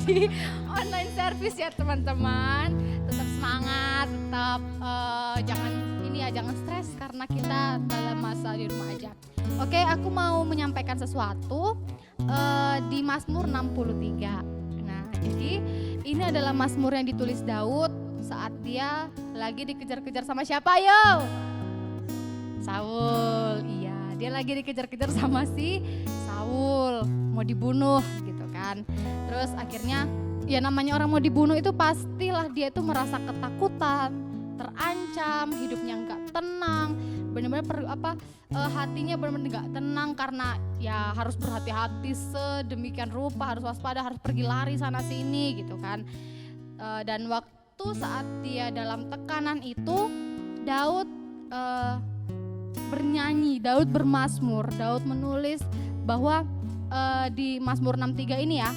di online service ya teman-teman. Tetap semangat, tetap jangan stres karena kita dalam masa di rumah aja. Oke, aku mau menyampaikan sesuatu di Mazmur 63. Nah, jadi ini adalah Mazmur yang ditulis Daud saat dia lagi dikejar-kejar sama siapa yo? Saul. Iya, dia lagi dikejar-kejar sama si Saul, mau dibunuh gitu kan. Terus akhirnya ya namanya orang mau dibunuh itu pastilah dia itu merasa ketakutan, terancam, hidupnya nggak tenang, benar-benar hatinya benar-benar nggak tenang karena ya harus berhati-hati sedemikian rupa, harus waspada, harus pergi lari sana sini gitu kan. Dan waktu saat dia dalam tekanan itu, Daud bernyanyi, Daud bermazmur, Daud menulis bahwa di Mazmur 63 ini ya,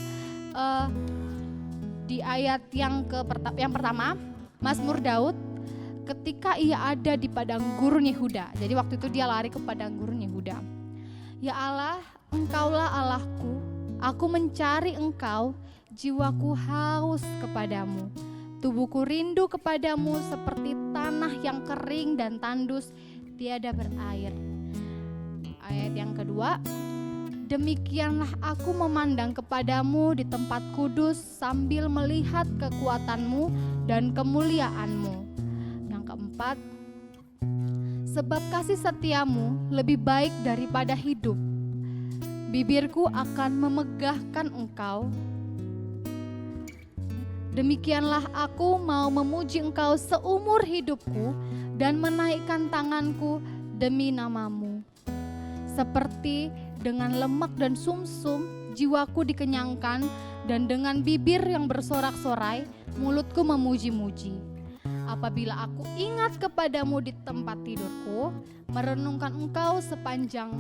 di ayat yang pertama, Mazmur Daud ketika ia ada di padang gurun Yehuda. Jadi waktu itu dia lari ke padang gurun Yehuda. Ya Allah, Engkaulah Allahku, aku mencari Engkau, jiwaku haus kepadamu. Tubuhku rindu kepadamu seperti tanah yang kering dan tandus, tiada berair. Ayat yang kedua, demikianlah aku memandang kepadamu di tempat kudus sambil melihat kekuatanmu dan kemuliaanmu. Yang keempat, sebab kasih setiamu lebih baik daripada hidup. Bibirku akan memegahkan engkau. Demikianlah aku mau memuji engkau seumur hidupku dan menaikkan tanganku demi namamu. Seperti dengan lemak dan sumsum jiwaku dikenyangkan, dan dengan bibir yang bersorak-sorai mulutku memuji-muji. Apabila aku ingat kepadamu di tempat tidurku, merenungkan engkau sepanjang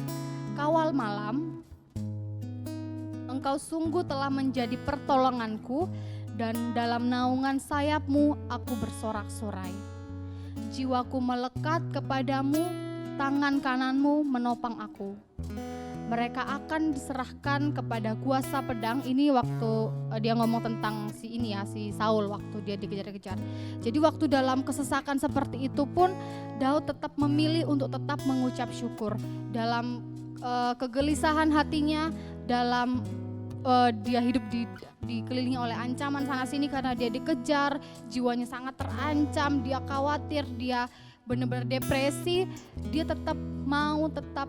kawal malam, engkau sungguh telah menjadi pertolonganku, dan dalam naungan sayapmu aku bersorak-sorai. Jiwaku melekat kepadamu, tangan kananmu menopang aku. Mereka akan diserahkan kepada kuasa pedang. Ini waktu dia ngomong tentang si Saul waktu dia dikejar-kejar. Jadi waktu dalam kesesakan seperti itu pun Daud tetap memilih untuk tetap mengucap syukur. Dalam kegelisahan hatinya, dalam dia hidup dikelilingi oleh ancaman sana sini karena dia dikejar, jiwanya sangat terancam, dia khawatir, dia benar-benar depresi, dia tetap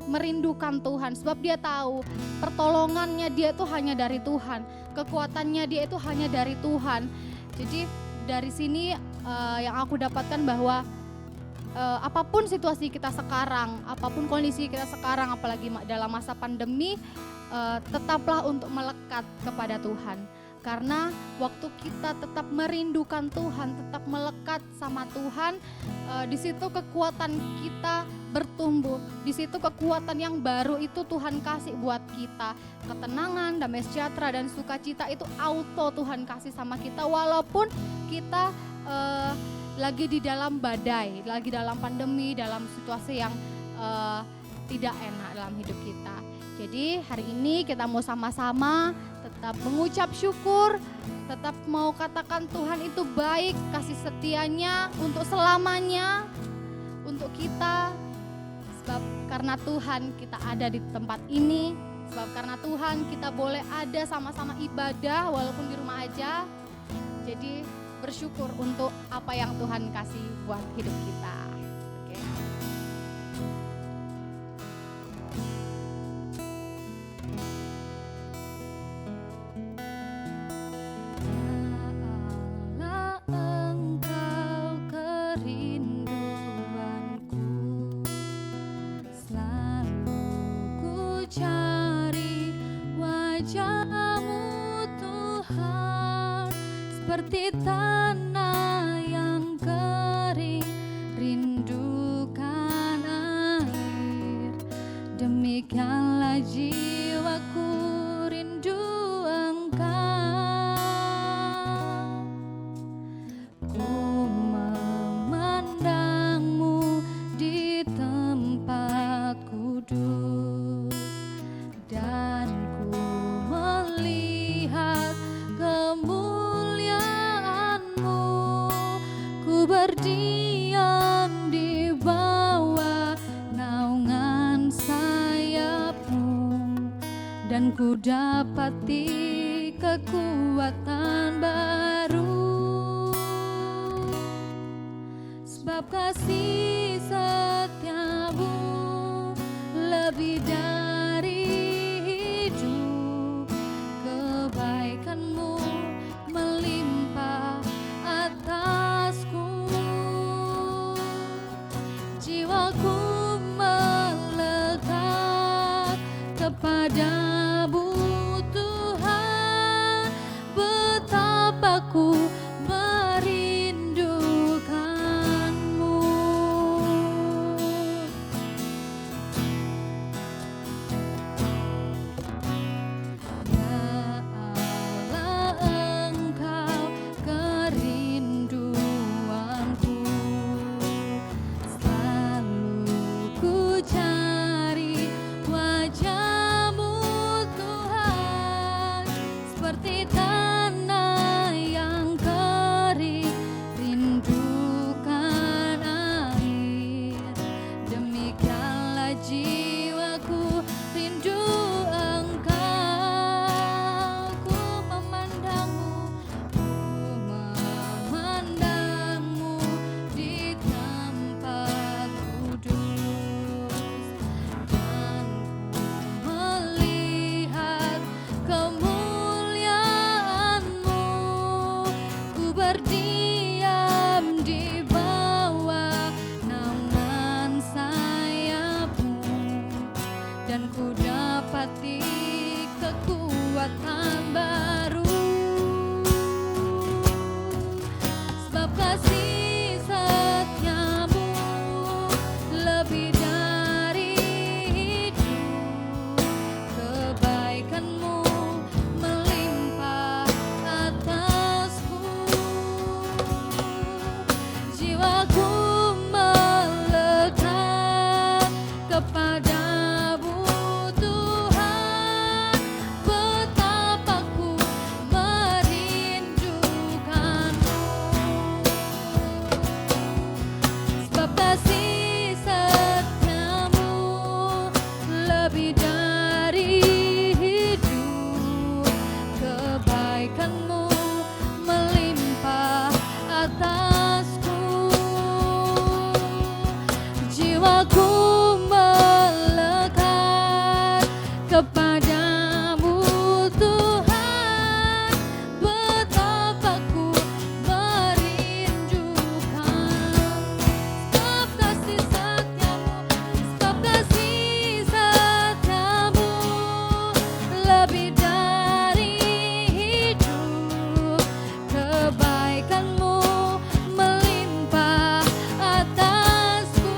merindukan Tuhan sebab dia tahu pertolongannya dia itu hanya dari Tuhan, kekuatannya dia itu hanya dari Tuhan. Jadi dari sini yang aku dapatkan bahwa apapun situasi kita sekarang, apapun kondisi kita sekarang, apalagi dalam masa pandemi, tetaplah untuk melekat kepada Tuhan. Karena waktu kita tetap merindukan Tuhan, tetap melekat sama Tuhan, di situ kekuatan kita bertumbuh. Di situ kekuatan yang baru itu Tuhan kasih buat kita. Ketenangan, damai sejahtera, dan sukacita itu auto Tuhan kasih sama kita. Walaupun kita lagi di dalam badai, lagi dalam pandemi, dalam situasi yang tidak enak dalam hidup kita. Jadi hari ini kita mau sama-sama tetap mengucap syukur, tetap mau katakan Tuhan itu baik, kasih setianya untuk selamanya, untuk kita. Sebab karena Tuhan kita ada di tempat ini, sebab karena Tuhan kita boleh ada sama-sama ibadah walaupun di rumah aja. Jadi bersyukur untuk apa yang Tuhan kasih buat hidup kita. Oke. Seperti tanah yang kering, rindukan air. Demikianlah jiwaku rindu Engkau. Ku memandangmu di tempat kudus, dan ku melihat kemuliaan dan ku dapati kekuatan baru. Sebab kasih setiamu lebih dari hidup, kebaikanmu melimpah atasku. Jiwaku melekat kepadamu Tuhan, betapa ku merindukanmu. Ya Allah, Engkau kerinduanku, selalu ku cari wajah-Mu Tuhan, seperti tanah yang kering rindukan air. Demikianlah jiwaku rindu Engkau. Ku memandangmu di tempat kudus, dan ku melihat kemuliaan-Mu. Ku berdiam di bawah naungan sayap-Mu, dan ku dapati kekuatan baru. Sebab kasih setiamu lebih dari hidup, kebaikanmu melimpah atasku. Jiwaku melekat kepadamu Tuhan, betapa ku merindukanmu. Sebab kasih setiamu lebih dari hidup, kebaikanmu melimpah atasku. Jiwaku melekat kepadamu Tuhan, betapa ku merindukan. Sebab kasih setiamu lebih dari hidup, kebaikanmu melimpah atasku.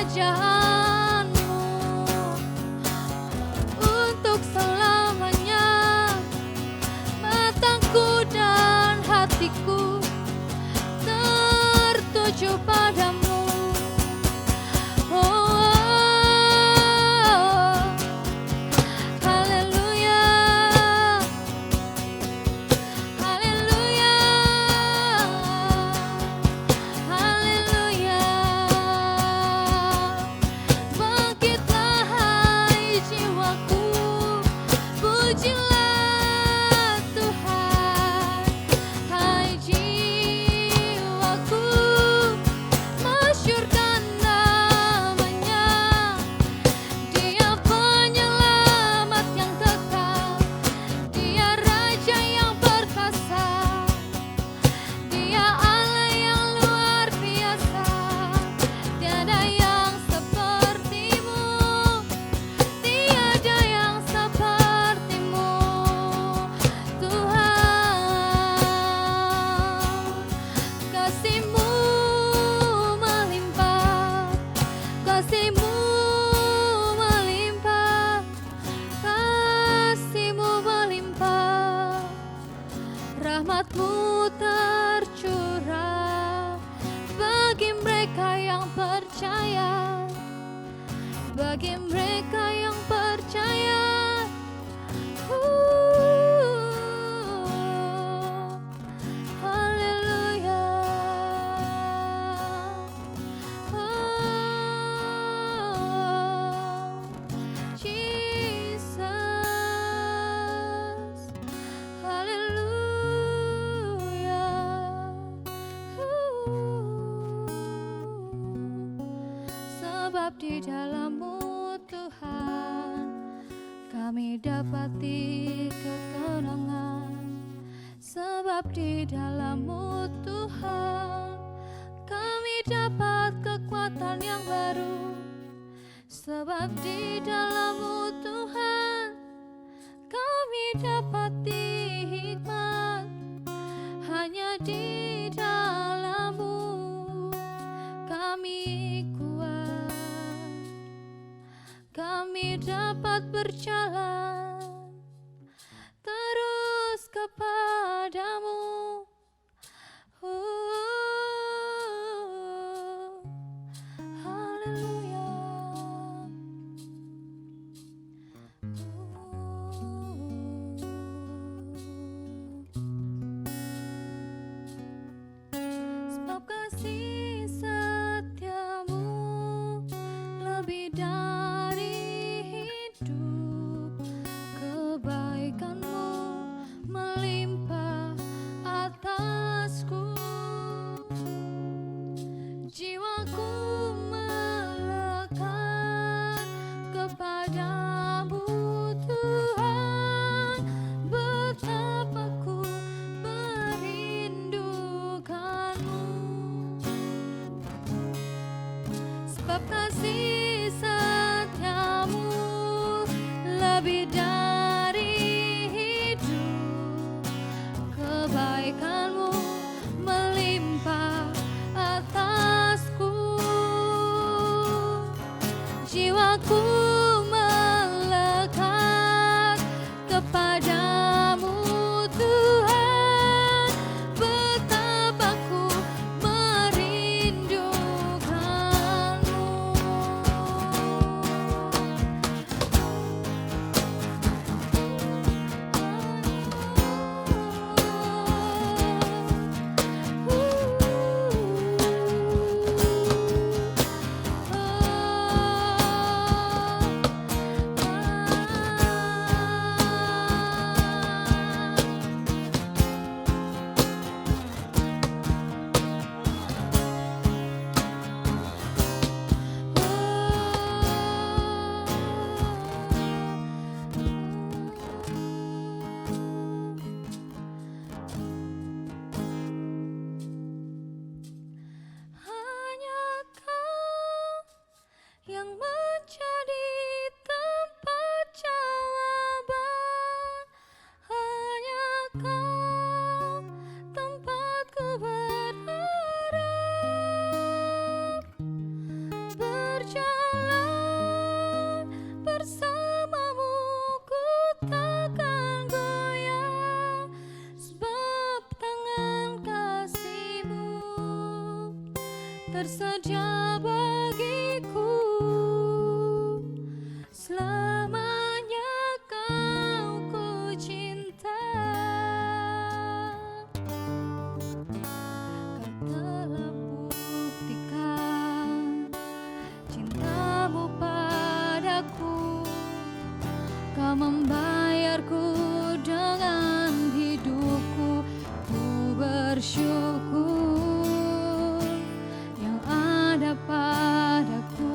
kerajaanmu untuk selamanya. Mataku dan hatiku tertuju padamu. Oh, haleluya, haleluya, haleluya. Bangkitlah hai jiwaku, pujilah Tuhan. Hai jiwaku, masyurkan namanya. Dia penyelamat yang kekal, Dia Raja yang perkasa, Dia Allah yang luar biasa. Tiada yang sepertimu, tiada yang sepertimu, Tuhan. Kasih-Mu melimpah, kasih-Mu melimpah, kasih-Mu melimpah. Rahmat-Mu tercurah bagi mereka yang percaya, bagi mereka yang percaya. Haleluya. Oh, Jesus. Haleluya. Sebab di dalam-Mu Tuhan kami dapati ketenangan. Sebab di dalam-Mu Tuhan kami dapat kekuatan yang baru. Sebab di dalam-Mu Tuhan kami dapati hikmat. Hanya di dalam-Mu kami kuat, kami dapat berjalan terus kepadamu. Haleluya. Sebab kasih setia-Mu lebih dari hidup, kebaikan-Mu melimpah atasku. Jiwaku melekat kepadamu, Tuhan. Betapa ku merindukan-Mu. Sebab kasih setia-Mu lebih dari hidup, kebaikan-Mu melimpah atasku. Jiwaku melekat kepadamu, Tuhan. Betapa ku merindukan-Mu. tersedia bagiku. Selamanya kau ku cinta. Kau telah buktikan cintamu padaku. Kau membayarku dengan hidupku. Ku bersyukur yang ada padaku.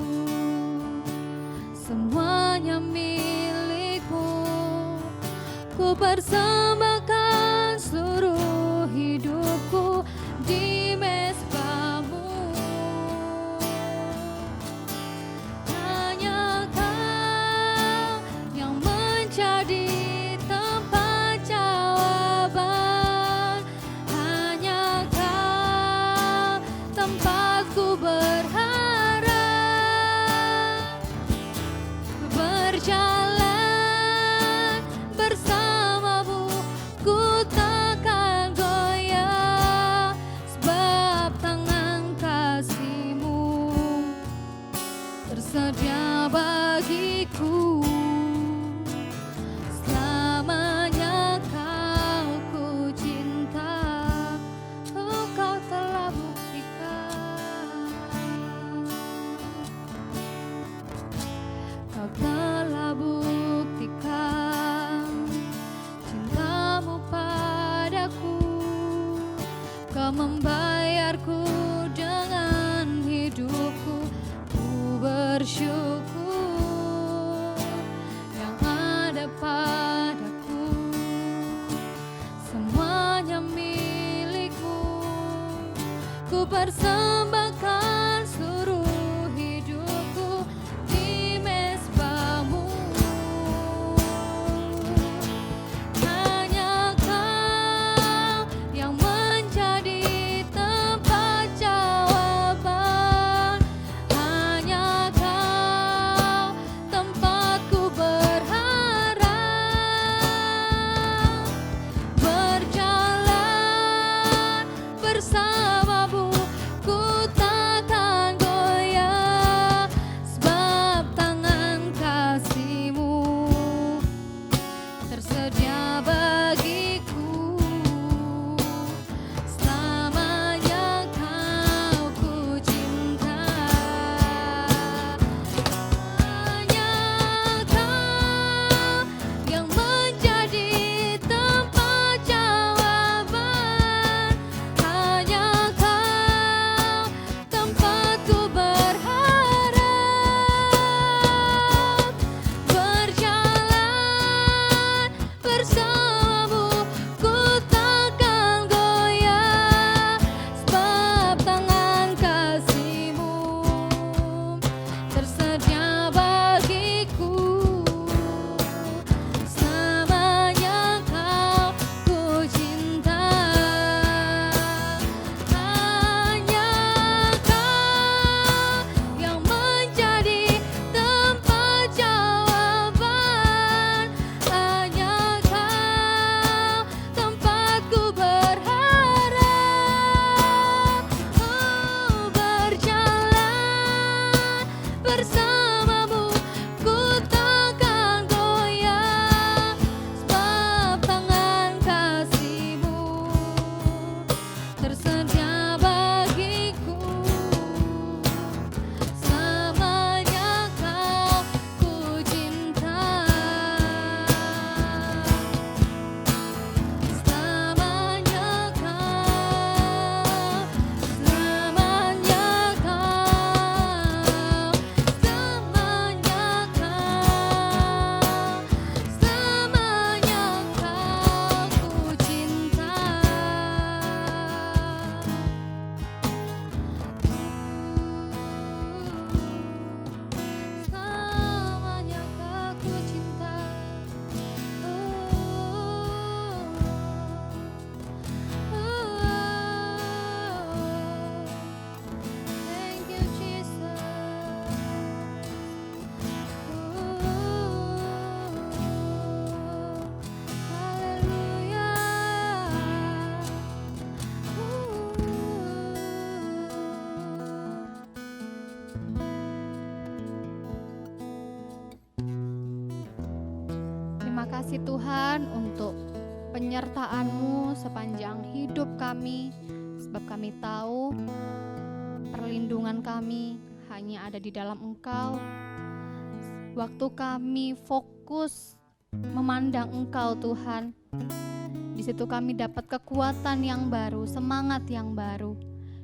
Semuanya milikmu. Ku persembahkan seluruh hidupku di mezbamu. Hanya kau yang menjadi tempat jawaban. Hanya kau tempatku berharap. Berjalan bersamamu, ku takkan goyah, sebab tangan kasih-Mu tersedia bagiku. Selamanya kau ku cinta. Oh, kau telah buktikan. kasih Tuhan untuk penyertaan-Mu sepanjang hidup kami, sebab kami tahu perlindungan kami hanya ada di dalam Engkau. Waktu kami fokus memandang Engkau Tuhan, di situ kami dapat kekuatan yang baru, semangat yang baru.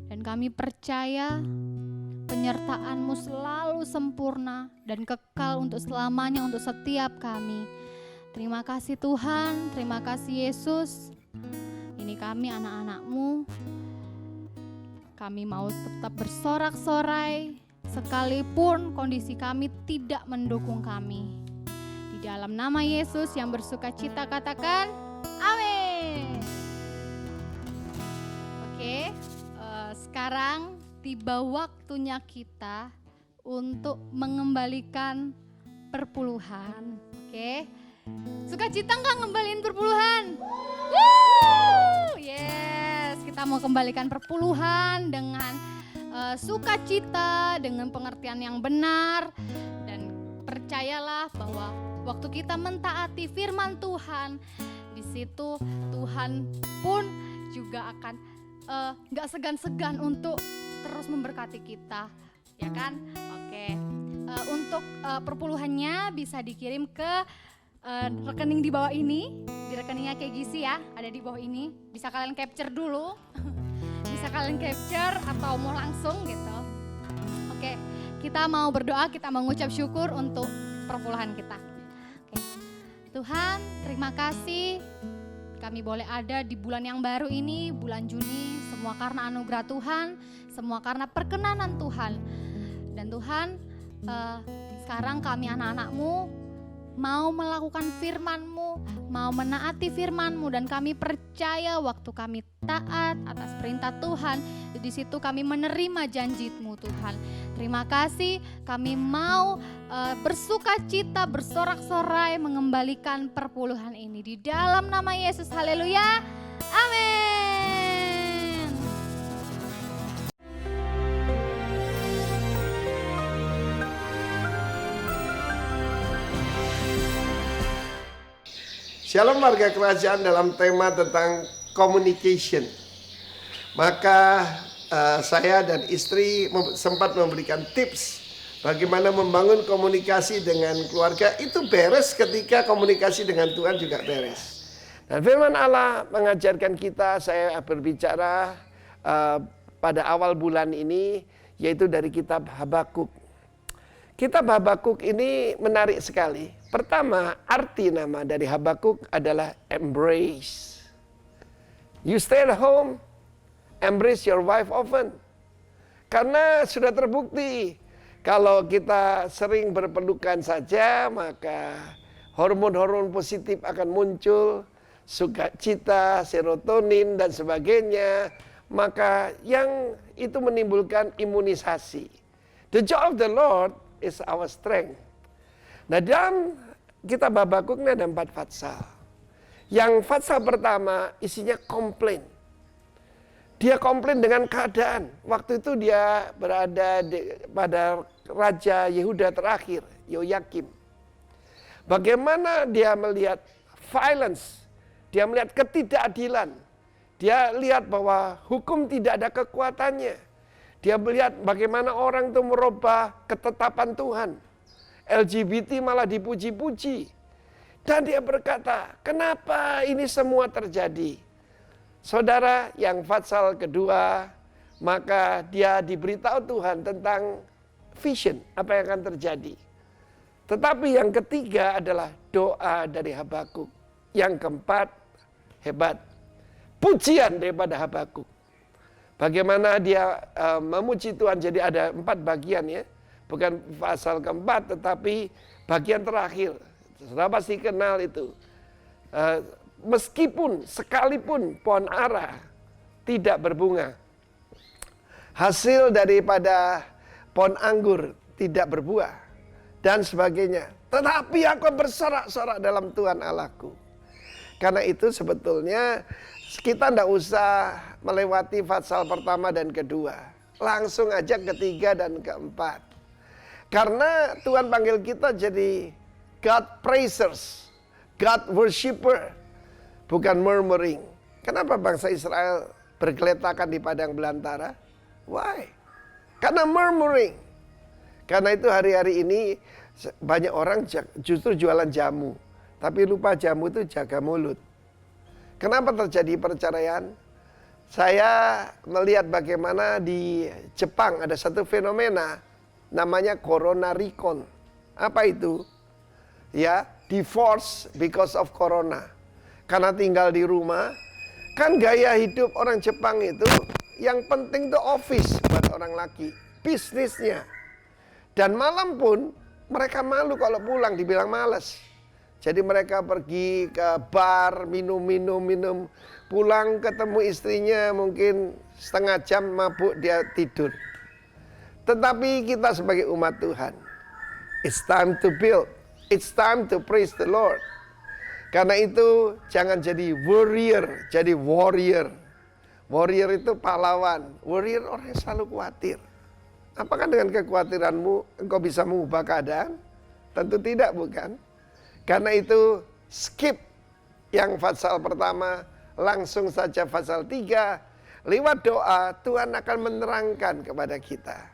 Dan kami percaya penyertaan-Mu selalu sempurna dan kekal untuk selamanya untuk setiap kami. Terima kasih Tuhan, terima kasih Yesus. Ini kami anak-anak-Mu. Kami mau tetap bersorak-sorai sekalipun kondisi kami tidak mendukung kami. Di dalam nama Yesus yang bersuka cita katakan, amin. Oke, sekarang tiba waktunya kita untuk mengembalikan perpuluhan. Oke, sukacita nggak ngembaliin perpuluhan? Woo! Yes, kita mau kembalikan perpuluhan dengan sukacita, dengan pengertian yang benar. Dan percayalah bahwa waktu kita mentaati firman Tuhan, di situ Tuhan pun juga akan nggak segan-segan untuk terus memberkati kita, ya kan? Oke, untuk perpuluhannya bisa dikirim ke rekening di bawah ini, di rekeningnya kayak Gizi ya, ada di bawah ini. Bisa kalian capture dulu, bisa kalian capture atau mau langsung gitu. Oke, kita mau berdoa, kita mengucap syukur untuk perpuluhan kita. Oke. Tuhan, terima kasih. Kami boleh ada di bulan yang baru ini, bulan Juni, semua karena anugerah Tuhan, semua karena perkenanan Tuhan. Dan Tuhan, sekarang kami anak-anak-Mu mau melakukan firman-Mu, mau menaati firman-Mu, dan kami percaya waktu kami taat atas perintah Tuhan, di situ kami menerima janji-Mu Tuhan. Terima kasih, kami mau bersuka cita, bersorak-sorai mengembalikan perpuluhan ini di dalam nama Yesus. Haleluya, amin. Shalom warga kerajaan, dalam tema tentang communication. Maka saya dan istri sempat memberikan tips bagaimana membangun komunikasi dengan keluarga. Itu beres ketika komunikasi dengan Tuhan juga beres. Dan firman Allah mengajarkan kita, saya berbicara pada awal bulan ini, yaitu dari kitab Habakuk. Kitab Habakuk ini menarik sekali. Pertama, arti nama dari Habakuk adalah embrace. You stay at home, embrace your wife often. Karena sudah terbukti, kalau kita sering berpelukan saja, maka hormon-hormon positif akan muncul, sukacita, serotonin, dan sebagainya. Maka yang itu menimbulkan imunisasi. The joy of the Lord is our strength. Nah, dalam kitab Habakuk ini ada 4 fatsal. Yang fatsal pertama isinya komplain. Dia komplain dengan keadaan. Waktu itu dia berada pada Raja Yehuda terakhir, Yoyakim. Bagaimana dia melihat violence, dia melihat ketidakadilan. Dia lihat bahwa hukum tidak ada kekuatannya. Dia melihat bagaimana orang itu merubah ketetapan Tuhan. LGBT malah dipuji-puji. Dan dia berkata, kenapa ini semua terjadi? Saudara, yang fatsal kedua, maka dia diberitahu Tuhan tentang vision, apa yang akan terjadi. Tetapi yang ketiga adalah doa dari Habakuk. Yang keempat, hebat, pujian daripada Habakuk. Bagaimana dia memuji Tuhan, jadi ada 4 bagian ya. Bukan pasal keempat, tetapi bagian terakhir. Saudara pasti kenal itu. Meskipun sekalipun pohon ara tidak berbunga, hasil daripada pohon anggur tidak berbuah, dan sebagainya. Tetapi aku bersorak-sorak dalam Tuhan Allahku. Karena itu sebetulnya kita tidak usah melewati fatsal pertama dan kedua. Langsung aja ketiga dan keempat. Karena Tuhan panggil kita jadi God praisers, God worshipper, bukan murmuring. Kenapa bangsa Israel bergeletakan di padang belantara? Why? Karena murmuring. Karena itu hari-hari ini banyak orang justru jualan jamu. Tapi lupa jamu itu jaga mulut. Kenapa terjadi perceraian? Saya melihat bagaimana di Jepang ada satu fenomena namanya corona recon. Apa itu? Ya, divorce because of corona. Karena tinggal di rumah, kan gaya hidup orang Jepang itu yang penting tuh office buat orang laki, bisnisnya. Dan malam pun mereka malu kalau pulang dibilang malas. Jadi mereka pergi ke bar, minum. Pulang ketemu istrinya mungkin setengah jam mabuk dia tidur. Tetapi kita sebagai umat Tuhan, it's time to build. It's time to praise the Lord. Karena itu jangan jadi warrior, jadi warrior. Warrior itu pahlawan. Warrior orang yang selalu khawatir. Apakah dengan kekhawatiranmu engkau bisa mengubah keadaan? Tentu tidak, bukan? Karena itu skip yang pasal pertama, langsung saja pasal 3. Lewat doa Tuhan akan menerangkan kepada kita.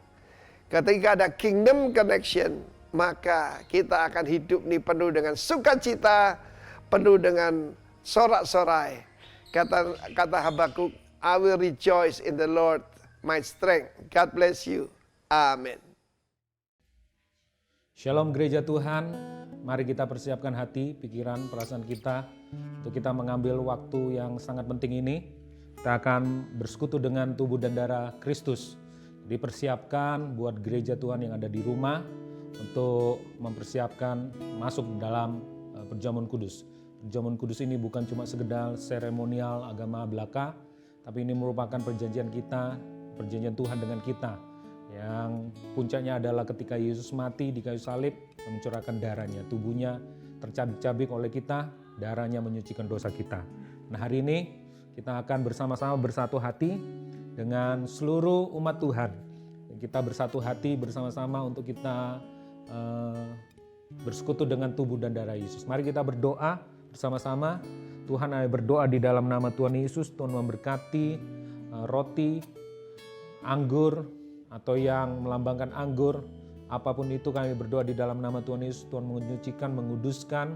Ketika ada kingdom connection, maka kita akan hidup ini penuh dengan sukacita, penuh dengan sorak-sorai. Kata Habakuk, I will rejoice in the Lord, my strength. God bless you. Amin. Shalom gereja Tuhan, mari kita persiapkan hati, pikiran, perasaan kita untuk kita mengambil waktu yang sangat penting ini. Kita akan bersekutu dengan tubuh dan darah Kristus. Dipersiapkan buat gereja Tuhan yang ada di rumah untuk mempersiapkan masuk dalam perjamuan kudus. Perjamuan kudus ini bukan cuma sekedar seremonial agama belaka, tapi ini merupakan perjanjian kita, perjanjian Tuhan dengan kita. Yang puncaknya adalah ketika Yesus mati di kayu salib dan mencurahkan darahnya, tubuhnya tercabik-cabik oleh kita, darahnya menyucikan dosa kita. Nah, hari ini kita akan bersama-sama bersatu hati dengan seluruh umat Tuhan. Kita bersatu hati bersama-sama untuk kita bersekutu dengan tubuh dan darah Yesus. Mari kita berdoa bersama-sama. Tuhan, kami berdoa di dalam nama Tuhan Yesus. Tuhan memberkati roti, anggur, atau yang melambangkan anggur, apapun itu kami berdoa di dalam nama Tuhan Yesus. Tuhan menyucikan, menguduskan,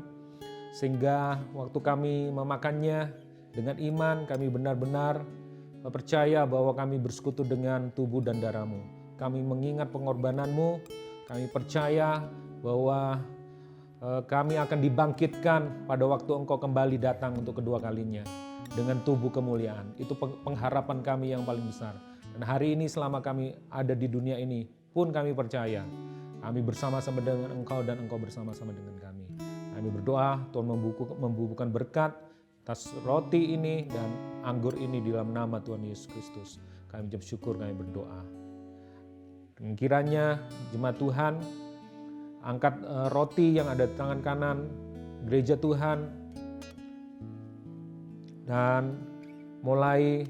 sehingga waktu kami memakannya dengan iman, kami benar-benar percaya bahwa kami bersekutu dengan tubuh dan darah-Mu. Kami mengingat pengorbanan-Mu, kami percaya bahwa kami akan dibangkitkan pada waktu Engkau kembali datang untuk kedua kalinya dengan tubuh kemuliaan. Itu pengharapan kami yang paling besar. Dan hari ini selama kami ada di dunia ini pun kami percaya kami bersama-sama dengan Engkau dan Engkau bersama-sama dengan kami. Kami berdoa Tuhan membubuhkan berkat atas roti ini dan anggur ini di dalam nama Tuhan Yesus Kristus. Kami ucap syukur, kami berdoa. Dan kiranya jemaat Tuhan angkat roti yang ada di tangan kanan gereja Tuhan dan mulai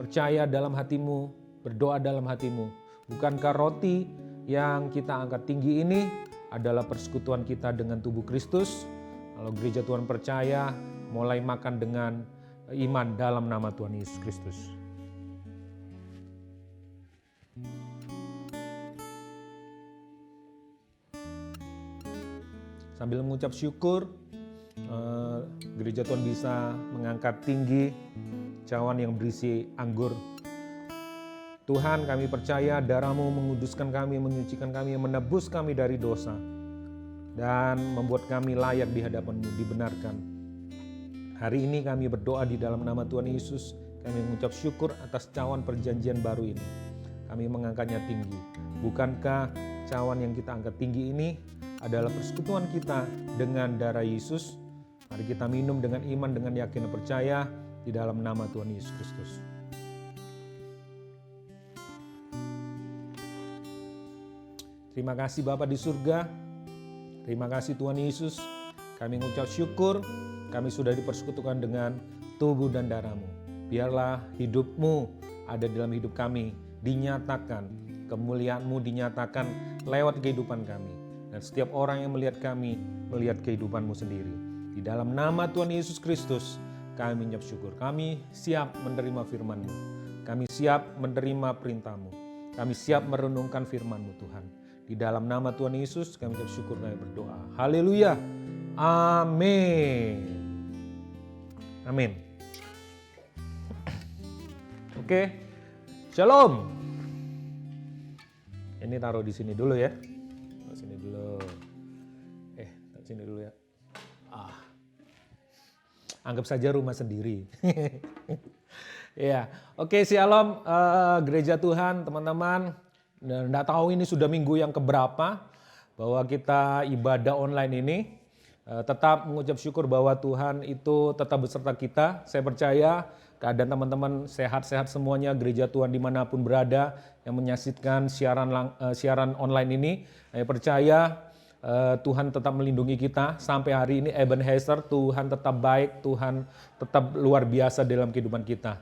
percaya dalam hatimu, berdoa dalam hatimu. Bukankah roti yang kita angkat tinggi ini adalah persekutuan kita dengan tubuh Kristus? Kalau gereja Tuhan percaya, mulai makan dengan iman dalam nama Tuhan Yesus Kristus. Sambil mengucap syukur, gereja Tuhan bisa mengangkat tinggi cawan yang berisi anggur. Tuhan, kami percaya darah-Mu menguduskan kami, menyucikan kami, menebus kami dari dosa, dan membuat kami layak di hadapan-Mu, dibenarkan. Hari ini kami berdoa di dalam nama Tuhan Yesus. Kami mengucap syukur atas cawan perjanjian baru ini. Kami mengangkatnya tinggi. Bukankah cawan yang kita angkat tinggi ini adalah persekutuan kita dengan darah Yesus? Mari kita minum dengan iman, dengan yakin dan percaya di dalam nama Tuhan Yesus Kristus. Terima kasih Bapa di surga. Terima kasih Tuhan Yesus. Kami mengucap syukur, kami sudah dipersekutukan dengan tubuh dan darah-Mu. Biarlah hidup-Mu ada dalam hidup kami, dinyatakan, kemuliaan-Mu dinyatakan lewat kehidupan kami. Dan setiap orang yang melihat kami, melihat kehidupan-Mu sendiri. Di dalam nama Tuhan Yesus Kristus, kami mengucap syukur. Kami siap menerima firman-Mu. Kami siap menerima perintah-Mu. Kami siap merenungkan firman-Mu Tuhan. Di dalam nama Tuhan Yesus, kami mengucap syukur, kami berdoa. Haleluya. Amin. Amin. Oke. Shalom. Ini taruh di sini dulu ya. Taruh sini dulu. Taruh sini dulu ya. Anggap saja rumah sendiri. Ya, oke, shalom gereja Tuhan, teman-teman. Nggak tahu ini sudah minggu yang keberapa bahwa kita ibadah online ini. Tetap mengucap syukur bahwa Tuhan itu tetap beserta kita. Saya percaya keadaan teman-teman sehat-sehat semuanya, gereja Tuhan dimanapun berada yang menyaksikan siaran online ini. Saya percaya Tuhan tetap melindungi kita sampai hari ini. Ebenezer, Tuhan tetap baik, Tuhan tetap luar biasa dalam kehidupan kita.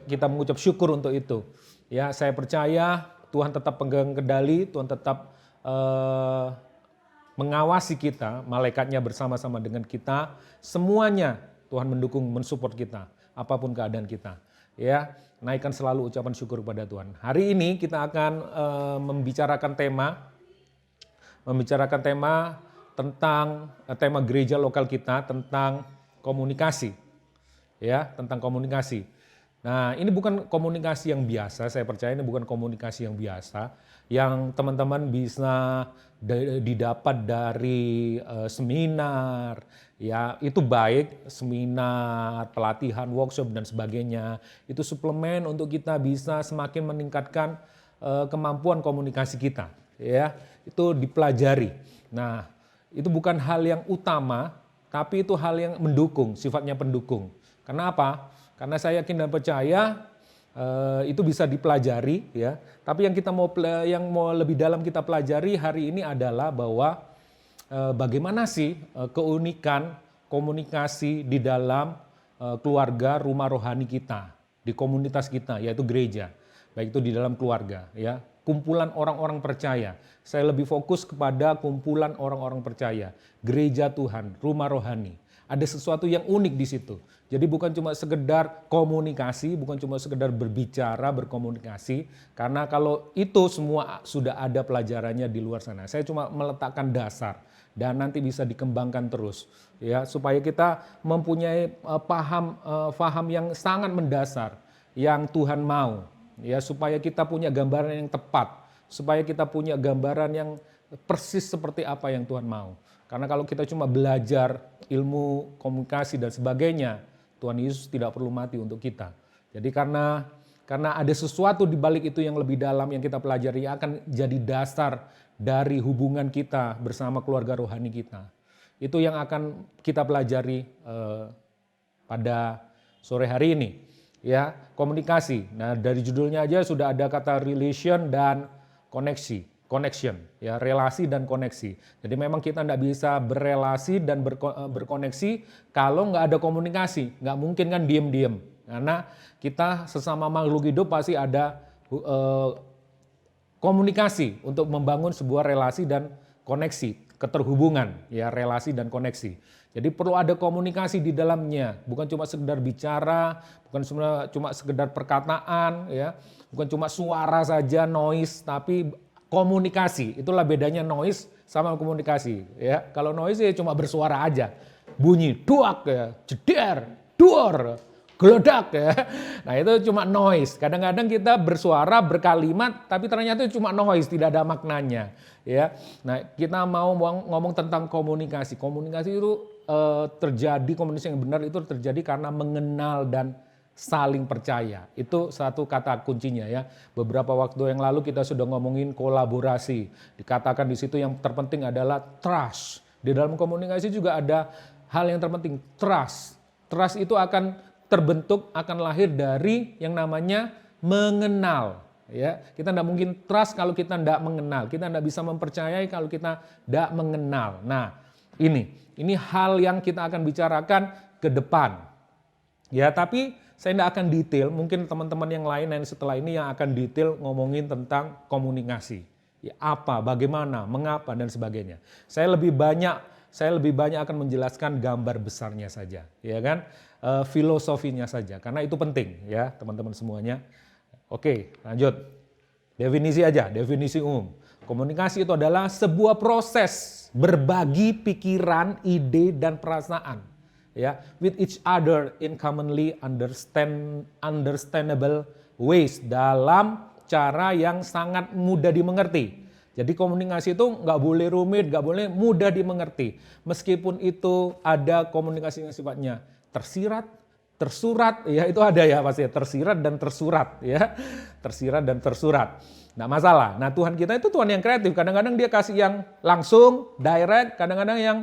Kita mengucap syukur untuk itu. Ya, saya percaya Tuhan tetap pegang kendali, Tuhan tetap mengawasi kita, malaikatnya bersama-sama dengan kita. Semuanya Tuhan mendukung, mensupport kita, apapun keadaan kita. Ya, naikkan selalu ucapan syukur kepada Tuhan. Hari ini kita akan membicarakan tema tentang tema gereja lokal kita, tentang komunikasi. Ya, tentang komunikasi. Nah, ini bukan komunikasi yang biasa, saya percaya ini bukan komunikasi yang biasa, yang teman-teman bisa didapat dari seminar, ya itu baik, seminar, pelatihan, workshop dan sebagainya. Itu suplemen untuk kita bisa semakin meningkatkan kemampuan komunikasi kita, ya. Itu dipelajari. Nah, itu bukan hal yang utama, tapi itu hal yang mendukung, sifatnya pendukung. Kenapa? Karena saya yakin dan percaya itu bisa dipelajari, ya. Tapi yang mau lebih dalam kita pelajari hari ini adalah bahwa bagaimana sih keunikan komunikasi di dalam keluarga rumah rohani kita, di komunitas kita, yaitu gereja, baik itu di dalam keluarga, ya. Kumpulan orang-orang percaya. Saya lebih fokus kepada kumpulan orang-orang percaya, gereja Tuhan, rumah rohani. Ada sesuatu yang unik di situ. Jadi bukan cuma sekedar komunikasi, bukan cuma sekedar berbicara, berkomunikasi. Karena kalau itu semua sudah ada pelajarannya di luar sana. Saya cuma meletakkan dasar dan nanti bisa dikembangkan terus, ya, supaya kita mempunyai paham yang sangat mendasar yang Tuhan mau, ya, supaya kita punya gambaran yang tepat, supaya kita punya gambaran yang persis seperti apa yang Tuhan mau. Karena kalau kita cuma belajar ilmu komunikasi dan sebagainya, Tuhan Yesus tidak perlu mati untuk kita. Jadi karena ada sesuatu di balik itu yang lebih dalam yang kita pelajari yang akan jadi dasar dari hubungan kita bersama keluarga rohani kita. Itu yang akan kita pelajari pada sore hari ini. Ya, komunikasi. Nah, dari judulnya aja sudah ada kata relation dan connection, ya, relasi dan koneksi. Jadi memang kita tidak bisa berelasi dan berkoneksi kalau nggak ada komunikasi. Nggak mungkin kan diem-diem. Karena kita sesama makhluk hidup pasti ada komunikasi untuk membangun sebuah relasi dan koneksi, keterhubungan, ya, relasi dan koneksi. Jadi perlu ada komunikasi di dalamnya, bukan cuma sekedar bicara, bukan cuma sekedar perkataan, ya, bukan cuma suara saja, noise, tapi komunikasi. Itulah bedanya noise sama komunikasi, ya. Kalau noise ya cuma bersuara aja, bunyi duak, ya, jeder, duor, geledak, ya. Nah itu cuma noise. Kadang-kadang kita bersuara berkalimat, tapi ternyata itu cuma noise, tidak ada maknanya, ya. Nah kita mau ngomong tentang komunikasi. Komunikasi itu terjadi, komunikasi yang benar itu terjadi karena mengenal dan saling percaya. Itu satu kata kuncinya, ya. Beberapa waktu yang lalu kita sudah ngomongin kolaborasi. Dikatakan di situ yang terpenting adalah trust. Di dalam komunikasi juga ada hal yang terpenting, trust. Trust itu akan terbentuk, akan lahir dari yang namanya mengenal. Ya, kita tidak mungkin trust kalau kita tidak mengenal. Kita tidak bisa mempercayai kalau kita tidak mengenal. Nah, ini hal yang kita akan bicarakan ke depan. Ya, tapi saya tidak akan detail, mungkin teman-teman yang lain yang setelah ini yang akan detail ngomongin tentang komunikasi. Ya, apa, bagaimana, mengapa, dan sebagainya. Saya lebih banyak saya lebih banyak akan menjelaskan gambar besarnya saja, ya kan? Filosofinya saja, karena itu penting ya teman-teman semuanya. Oke, lanjut. Definisi aja, definisi umum. Komunikasi itu adalah sebuah proses berbagi pikiran, ide, dan perasaan, ya, with each other in commonly understandable ways, dalam cara yang sangat mudah dimengerti. Jadi komunikasi itu nggak boleh rumit, nggak boleh, mudah dimengerti. Meskipun itu ada komunikasi yang sifatnya tersirat, tersurat, ya itu ada ya pasti, tersirat dan tersurat, ya, tersirat dan tersurat. Nggak masalah. Nah Tuhan kita itu Tuhan yang kreatif. Kadang-kadang dia kasih yang langsung, direct, kadang-kadang yang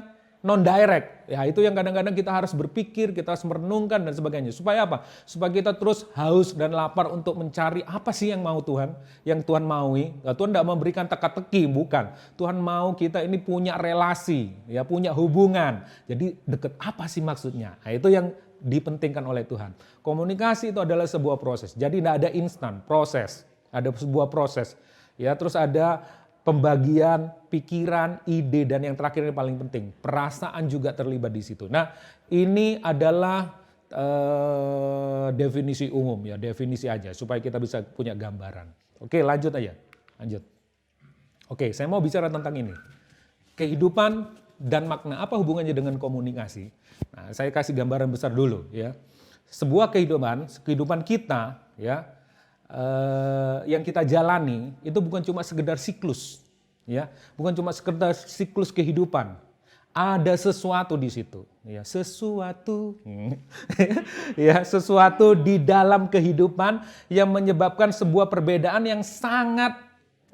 non-direct. Ya itu yang kadang-kadang kita harus berpikir, kita harus merenungkan dan sebagainya. Supaya apa? Supaya kita terus haus dan lapar untuk mencari apa sih yang mau Tuhan, yang Tuhan maui. Nah, Tuhan tidak memberikan teka-teki, bukan. Tuhan mau kita ini punya relasi, ya punya hubungan. Jadi deket apa sih maksudnya? Nah, itu yang dipentingkan oleh Tuhan. Komunikasi itu adalah sebuah proses. Jadi tidak ada instan, proses. Ada sebuah proses. Ya, terus ada pembagian pikiran, ide, dan yang terakhir yang paling penting, perasaan juga terlibat di situ. Nah, ini adalah definisi umum ya, definisi aja supaya kita bisa punya gambaran. Oke, lanjut aja. Lanjut. Oke, saya mau bicara tentang ini. Kehidupan dan makna, apa hubungannya dengan komunikasi? Nah, saya kasih gambaran besar dulu ya. Sebuah kehidupan kita ya, yang kita jalani itu bukan cuma sekedar siklus, ya, bukan cuma sekedar siklus kehidupan. Ada sesuatu di situ, ya, sesuatu, ya, sesuatu di dalam kehidupan yang menyebabkan sebuah perbedaan yang sangat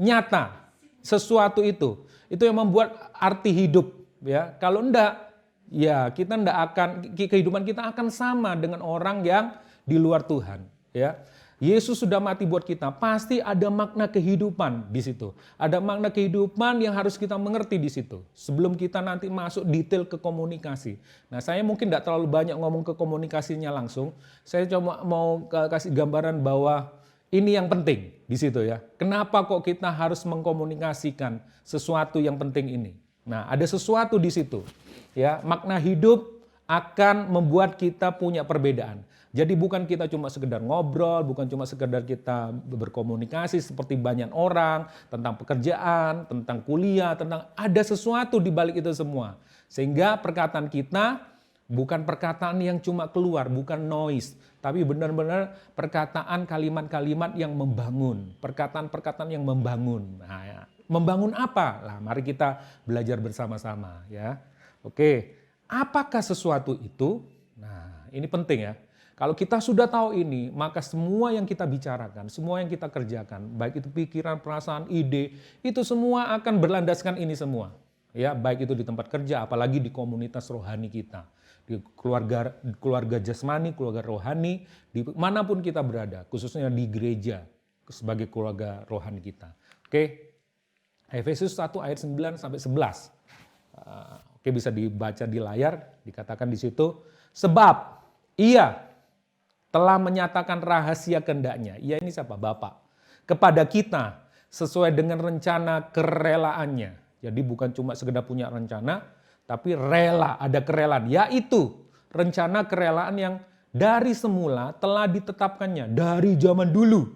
nyata. Sesuatu itu yang membuat arti hidup, ya. Kalau enggak, ya kita enggak akan, kehidupan kita akan sama dengan orang yang di luar Tuhan, ya. Yesus sudah mati buat kita, pasti ada makna kehidupan di situ. Ada makna kehidupan yang harus kita mengerti di situ. Sebelum kita nanti masuk detail ke komunikasi. Nah, saya mungkin tidak terlalu banyak ngomong ke komunikasinya langsung. Saya cuma mau kasih gambaran bahwa ini yang penting di situ ya. Kenapa kok kita harus mengkomunikasikan sesuatu yang penting ini? Nah, ada sesuatu di situ. Ya, makna hidup akan membuat kita punya perbedaan. Jadi bukan kita cuma sekedar ngobrol, bukan cuma sekedar kita berkomunikasi seperti banyak orang tentang pekerjaan, tentang kuliah, tentang ada sesuatu di balik itu semua. Sehingga perkataan kita bukan perkataan yang cuma keluar, bukan noise, tapi benar-benar perkataan kalimat-kalimat yang membangun, perkataan-perkataan yang membangun. Nah, ya. Membangun apa? Lah, mari kita belajar bersama-sama ya. Oke, apakah sesuatu itu? Nah, ini penting ya. Kalau kita sudah tahu ini, maka semua yang kita bicarakan, semua yang kita kerjakan, baik itu pikiran, perasaan, ide, itu semua akan berlandaskan ini semua. Ya, baik itu di tempat kerja, apalagi di komunitas rohani kita, di keluarga jasmani, keluarga rohani, di manapun kita berada, khususnya di gereja sebagai keluarga rohani kita. Oke, Efesus 1 ayat 9 sampai 11. Oke, bisa dibaca di layar, dikatakan di situ, sebab Ia telah menyatakan rahasia kehendaknya. Ia ini siapa? Bapa. Kepada kita sesuai dengan rencana kerelaannya. Jadi bukan cuma sekedar punya rencana, tapi rela, ada kerelaan. Yaitu rencana kerelaan yang dari semula telah ditetapkannya. Dari zaman dulu.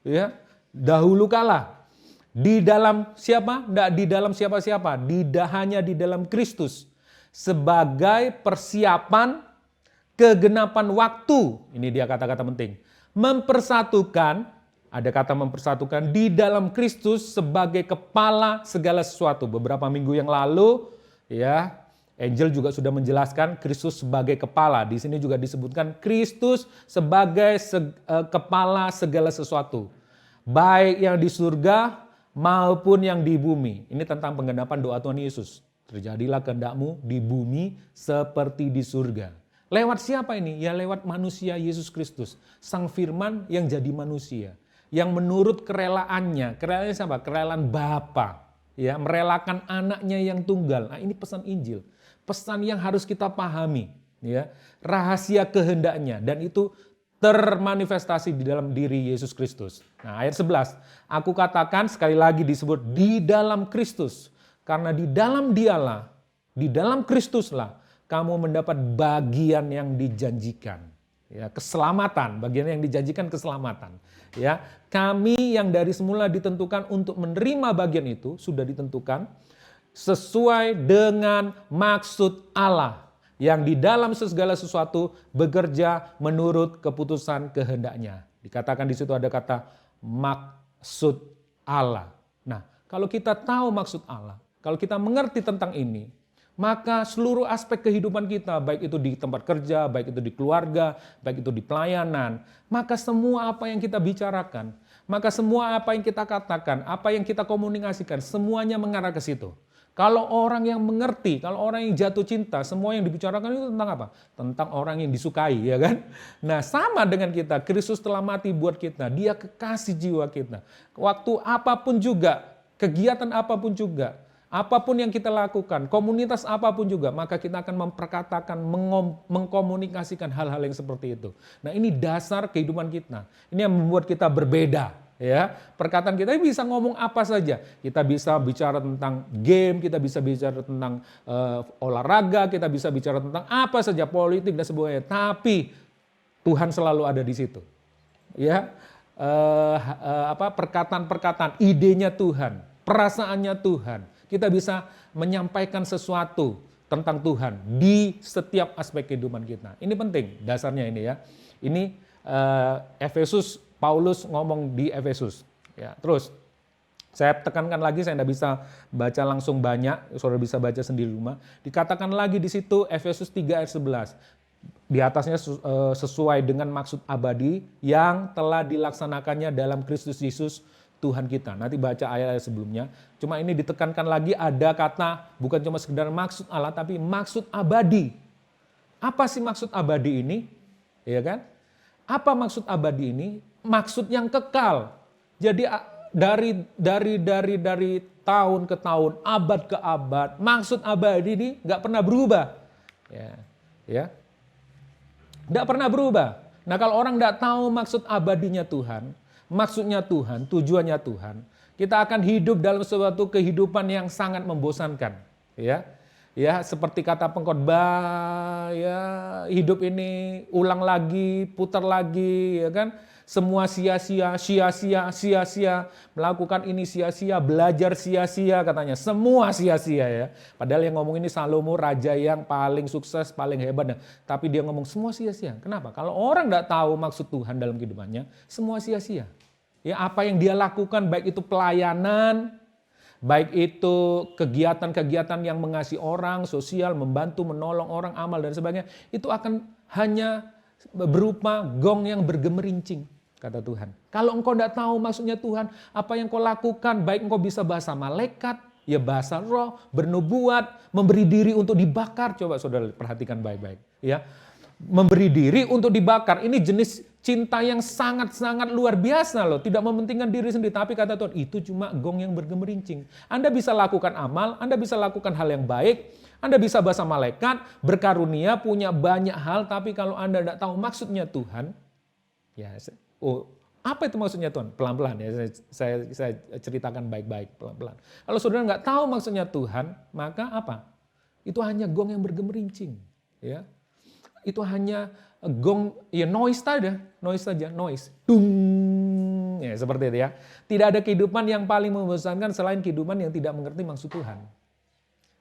Ya, dahulu kala. Di dalam siapa? Tidak di dalam siapa-siapa. Hanya di dalam Kristus. Sebagai persiapan kegenapan waktu, ini dia kata-kata penting, mempersatukan, ada kata mempersatukan di dalam Kristus sebagai kepala segala sesuatu. Beberapa minggu yang lalu, ya, Angel juga sudah menjelaskan Kristus sebagai kepala. Di sini juga disebutkan Kristus sebagai kepala segala sesuatu, baik yang di surga maupun yang di bumi. Ini tentang penggenapan doa Tuhan Yesus. Terjadilah kehendakmu di bumi seperti di surga. Lewat siapa ini? Ya lewat manusia Yesus Kristus. Sang Firman yang jadi manusia. Yang menurut kerelaannya. Kerelaannya siapa? Kerelaan Bapa. Ya, merelakan anaknya yang tunggal. Nah, ini pesan Injil. Pesan yang harus kita pahami. Ya, rahasia kehendaknya. Dan itu termanifestasi di dalam diri Yesus Kristus. Nah, ayat 11. Aku katakan sekali lagi disebut di dalam Kristus. Karena di dalam Dialah Di dalam Kristuslah kamu mendapat bagian yang dijanjikan. Ya, keselamatan, bagian yang dijanjikan keselamatan. Ya, kami yang dari semula ditentukan untuk menerima bagian itu sudah ditentukan sesuai dengan maksud Allah yang di dalam segala sesuatu bekerja menurut keputusan kehendaknya. Dikatakan di situ ada kata maksud Allah. Nah, kalau kita tahu maksud Allah, kalau kita mengerti tentang ini, maka seluruh aspek kehidupan kita, baik itu di tempat kerja, baik itu di keluarga, baik itu di pelayanan, maka semua apa yang kita bicarakan, maka semua apa yang kita katakan, apa yang kita komunikasikan, semuanya mengarah ke situ. Kalau orang yang mengerti, kalau orang yang jatuh cinta, semua yang dibicarakan itu tentang apa? Tentang orang yang disukai, ya kan? Nah, sama dengan kita, Kristus telah mati buat kita, Dia kekasih jiwa kita. Waktu apapun juga, kegiatan apapun juga, apapun yang kita lakukan, komunitas apapun juga, maka kita akan memperkatakan, mengkomunikasikan hal-hal yang seperti itu. Nah, ini dasar kehidupan kita. Ini yang membuat kita berbeda. Ya, perkataan kita bisa ngomong apa saja. Kita bisa bicara tentang game, kita bisa bicara tentang olahraga, kita bisa bicara tentang apa saja, politik dan sebagainya. Tapi Tuhan selalu ada di situ. Ya, perkataan-perkataan, idenya Tuhan, perasaannya Tuhan. Kita bisa menyampaikan sesuatu tentang Tuhan di setiap aspek kehidupan kita. Ini penting, dasarnya ini ya. Ini Efesus. Paulus ngomong di Efesus. Ya, terus saya tekankan lagi, saya tidak bisa baca langsung banyak, saudara bisa baca sendiri di rumah. Dikatakan lagi di situ Efesus 3 ayat 11. Di atasnya sesuai dengan maksud abadi yang telah dilaksanakannya dalam Kristus Yesus Tuhan kita. Nanti baca ayat-ayat sebelumnya. Cuma ini ditekankan lagi ada kata bukan cuma sekedar maksud Allah tapi maksud abadi. Apa sih maksud abadi ini? Ya kan? Apa maksud abadi ini? Maksud yang kekal. Jadi dari tahun ke tahun, abad ke abad, maksud abadi ini nggak pernah berubah. Ya, nggak pernah berubah. Nah, kalau orang nggak tahu maksud abadinya Tuhan, maksudnya Tuhan, tujuannya Tuhan, kita akan hidup dalam suatu kehidupan yang sangat membosankan. Ya, seperti kata pengkhotbah, ya hidup ini ulang lagi, putar lagi, ya kan? Semua sia-sia, melakukan ini sia-sia, belajar sia-sia katanya. Semua sia-sia ya. Padahal yang ngomong ini Salomo, raja yang paling sukses, paling hebat. Tapi dia ngomong semua sia-sia. Kenapa? Kalau orang tidak tahu maksud Tuhan dalam kehidupannya, semua sia-sia. Ya, apa yang dia lakukan, baik itu pelayanan, baik itu kegiatan-kegiatan yang mengasihi orang, sosial, membantu, menolong orang, amal dan sebagainya, itu akan hanya berupa gong yang bergemerincing. Kata Tuhan. Kalau engkau tidak tahu maksudnya Tuhan, apa yang kau lakukan, baik engkau bisa bahasa malaikat, ya bahasa roh, bernubuat, memberi diri untuk dibakar. Coba saudara perhatikan baik-baik. Ya, memberi diri untuk dibakar. Ini jenis cinta yang sangat-sangat luar biasa loh. Tidak mementingkan diri sendiri, tapi kata Tuhan, itu cuma gong yang bergemerincing. Anda bisa lakukan amal, Anda bisa lakukan hal yang baik, Anda bisa bahasa malaikat, berkarunia, punya banyak hal, tapi kalau Anda tidak tahu maksudnya Tuhan, ya apa itu maksudnya Tuhan? Pelan-pelan ya, saya ceritakan baik-baik, pelan-pelan. Kalau saudara nggak tahu maksudnya Tuhan, maka apa? Itu hanya gong yang bergemerincing. Ya. Itu hanya gong, ya noise saja. Dung, ya seperti itu ya. Tidak ada kehidupan yang paling membosankan selain kehidupan yang tidak mengerti maksud Tuhan.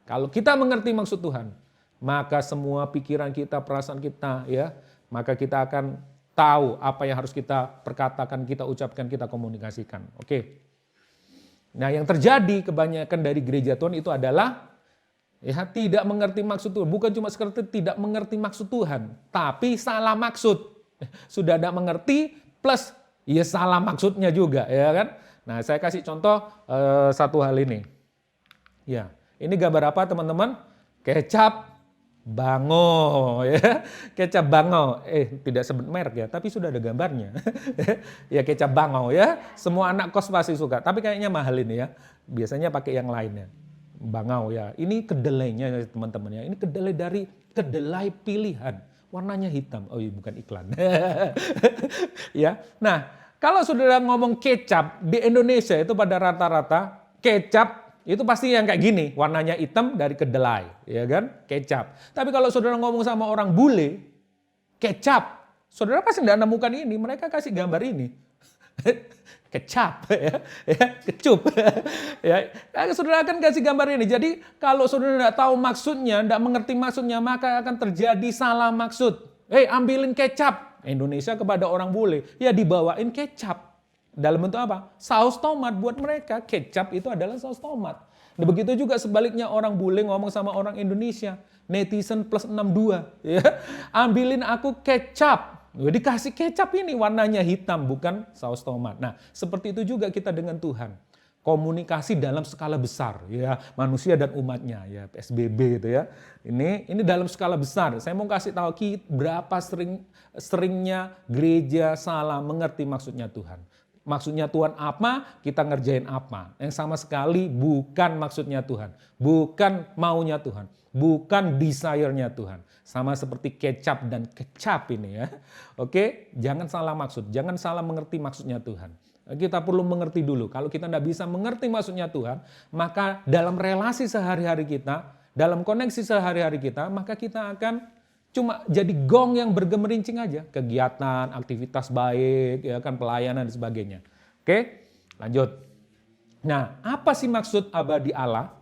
Kalau kita mengerti maksud Tuhan, maka semua pikiran kita, perasaan kita, ya, maka kita akan tahu apa yang harus kita perkatakan, kita ucapkan, kita komunikasikan. Oke. Nah, yang terjadi kebanyakan dari gereja Tuhan itu adalah ya tidak mengerti maksud Tuhan. Bukan cuma sekedar tidak mengerti maksud Tuhan, tapi salah maksud. Sudah tidak mengerti plus ya salah maksudnya juga, ya kan? Nah, saya kasih contoh satu hal ini. Ya, ini gambar apa teman-teman? Kecap Bango, ya, kecap Bango. Tidak sebut merek ya, tapi sudah ada gambarnya. Ya kecap Bango ya, semua anak kos pasti suka. Tapi kayaknya mahal ini ya. Biasanya pakai yang lainnya. Bangau ya. Ini kedelainya teman-teman ya. Ini kedelai dari kedelai pilihan. Warnanya hitam. Oh iya, bukan iklan. Ya. Nah, kalau saudara ngomong kecap di Indonesia itu pada rata-rata kecap itu pasti yang kayak gini, warnanya hitam dari kedelai, ya kan? Kecap. Tapi kalau saudara ngomong sama orang bule, kecap, saudara pasti tidak menemukan ini, mereka kasih gambar ini. Kecap, kecup. Saudara akan kasih gambar ini. Jadi kalau saudara tidak tahu maksudnya, tidak mengerti maksudnya, maka akan terjadi salah maksud. Ambilin kecap. Indonesia kepada orang bule, ya dibawain kecap. Dalam bentuk apa? Saus tomat buat mereka. Kecap itu adalah saus tomat. Nah, begitu juga sebaliknya orang bule ngomong sama orang Indonesia. Netizen plus 62. Ya. Ambilin aku kecap. Dikasih kecap ini warnanya hitam bukan saus tomat. Nah seperti itu juga kita dengan Tuhan. Komunikasi dalam skala besar. Ya, manusia dan umatnya. Ya, PSBB itu ya. Ini dalam skala besar. Saya mau kasih tahu berapa seringnya gereja salah mengerti maksudnya Tuhan. Maksudnya Tuhan apa, kita ngerjain apa. Yang sama sekali bukan maksudnya Tuhan. Bukan maunya Tuhan. Bukan desire-nya Tuhan. Sama seperti kecap dan kecap ini ya. Oke, jangan salah maksud. Jangan salah mengerti maksudnya Tuhan. Kita perlu mengerti dulu. Kalau kita tidak bisa mengerti maksudnya Tuhan, maka dalam relasi sehari-hari kita, dalam koneksi sehari-hari kita, maka kita akan cuma jadi gong yang bergemerincing aja. Kegiatan, aktivitas baik, ya kan, pelayanan dan sebagainya. Oke, lanjut. Nah, apa sih maksud abadi Allah,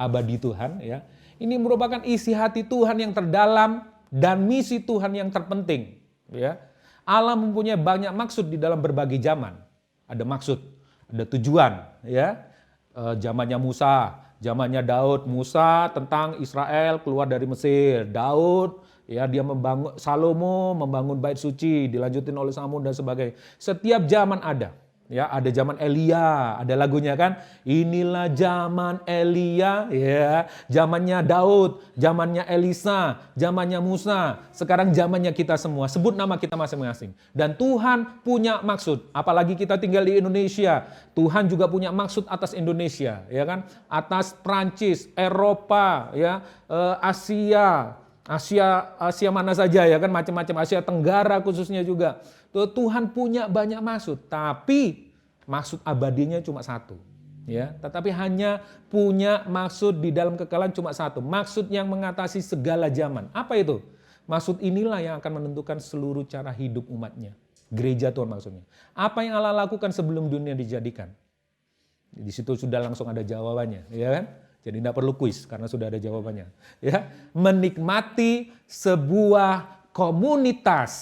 abadi Tuhan? Ya, ini merupakan isi hati Tuhan yang terdalam dan misi Tuhan yang terpenting. Ya, Allah mempunyai banyak maksud di dalam berbagai zaman. Ada maksud, ada tujuan. Ya, zamannya Musa, zamannya Daud. Musa tentang Israel keluar dari Mesir. Daud, ya, dia membangun, Salomo membangun bait suci, dilanjutin oleh Samuel dan sebagainya. Setiap zaman ada. Ya, ada zaman Elia, ada lagunya kan? Inilah zaman Elia, ya. Zamannya Daud, zamannya Elisa, zamannya Musa. Sekarang zamannya kita semua. Sebut nama kita masing-masing. Dan Tuhan punya maksud. Apalagi kita tinggal di Indonesia. Tuhan juga punya maksud atas Indonesia, ya kan? Atas Prancis, Eropa, ya, Asia mana saja, ya kan, macam-macam, Asia Tenggara khususnya juga. Tuhan punya banyak maksud, tapi maksud abadinya cuma satu. Ya, tetapi hanya punya maksud di dalam kekekalan cuma satu. Maksud yang mengatasi segala zaman. Apa itu? Maksud inilah yang akan menentukan seluruh cara hidup umatnya. Gereja Tuhan maksudnya. Apa yang Allah lakukan sebelum dunia dijadikan? Di situ sudah langsung ada jawabannya, ya kan? Jadi tidak perlu kuis karena sudah ada jawabannya. Ya, menikmati sebuah komunitas.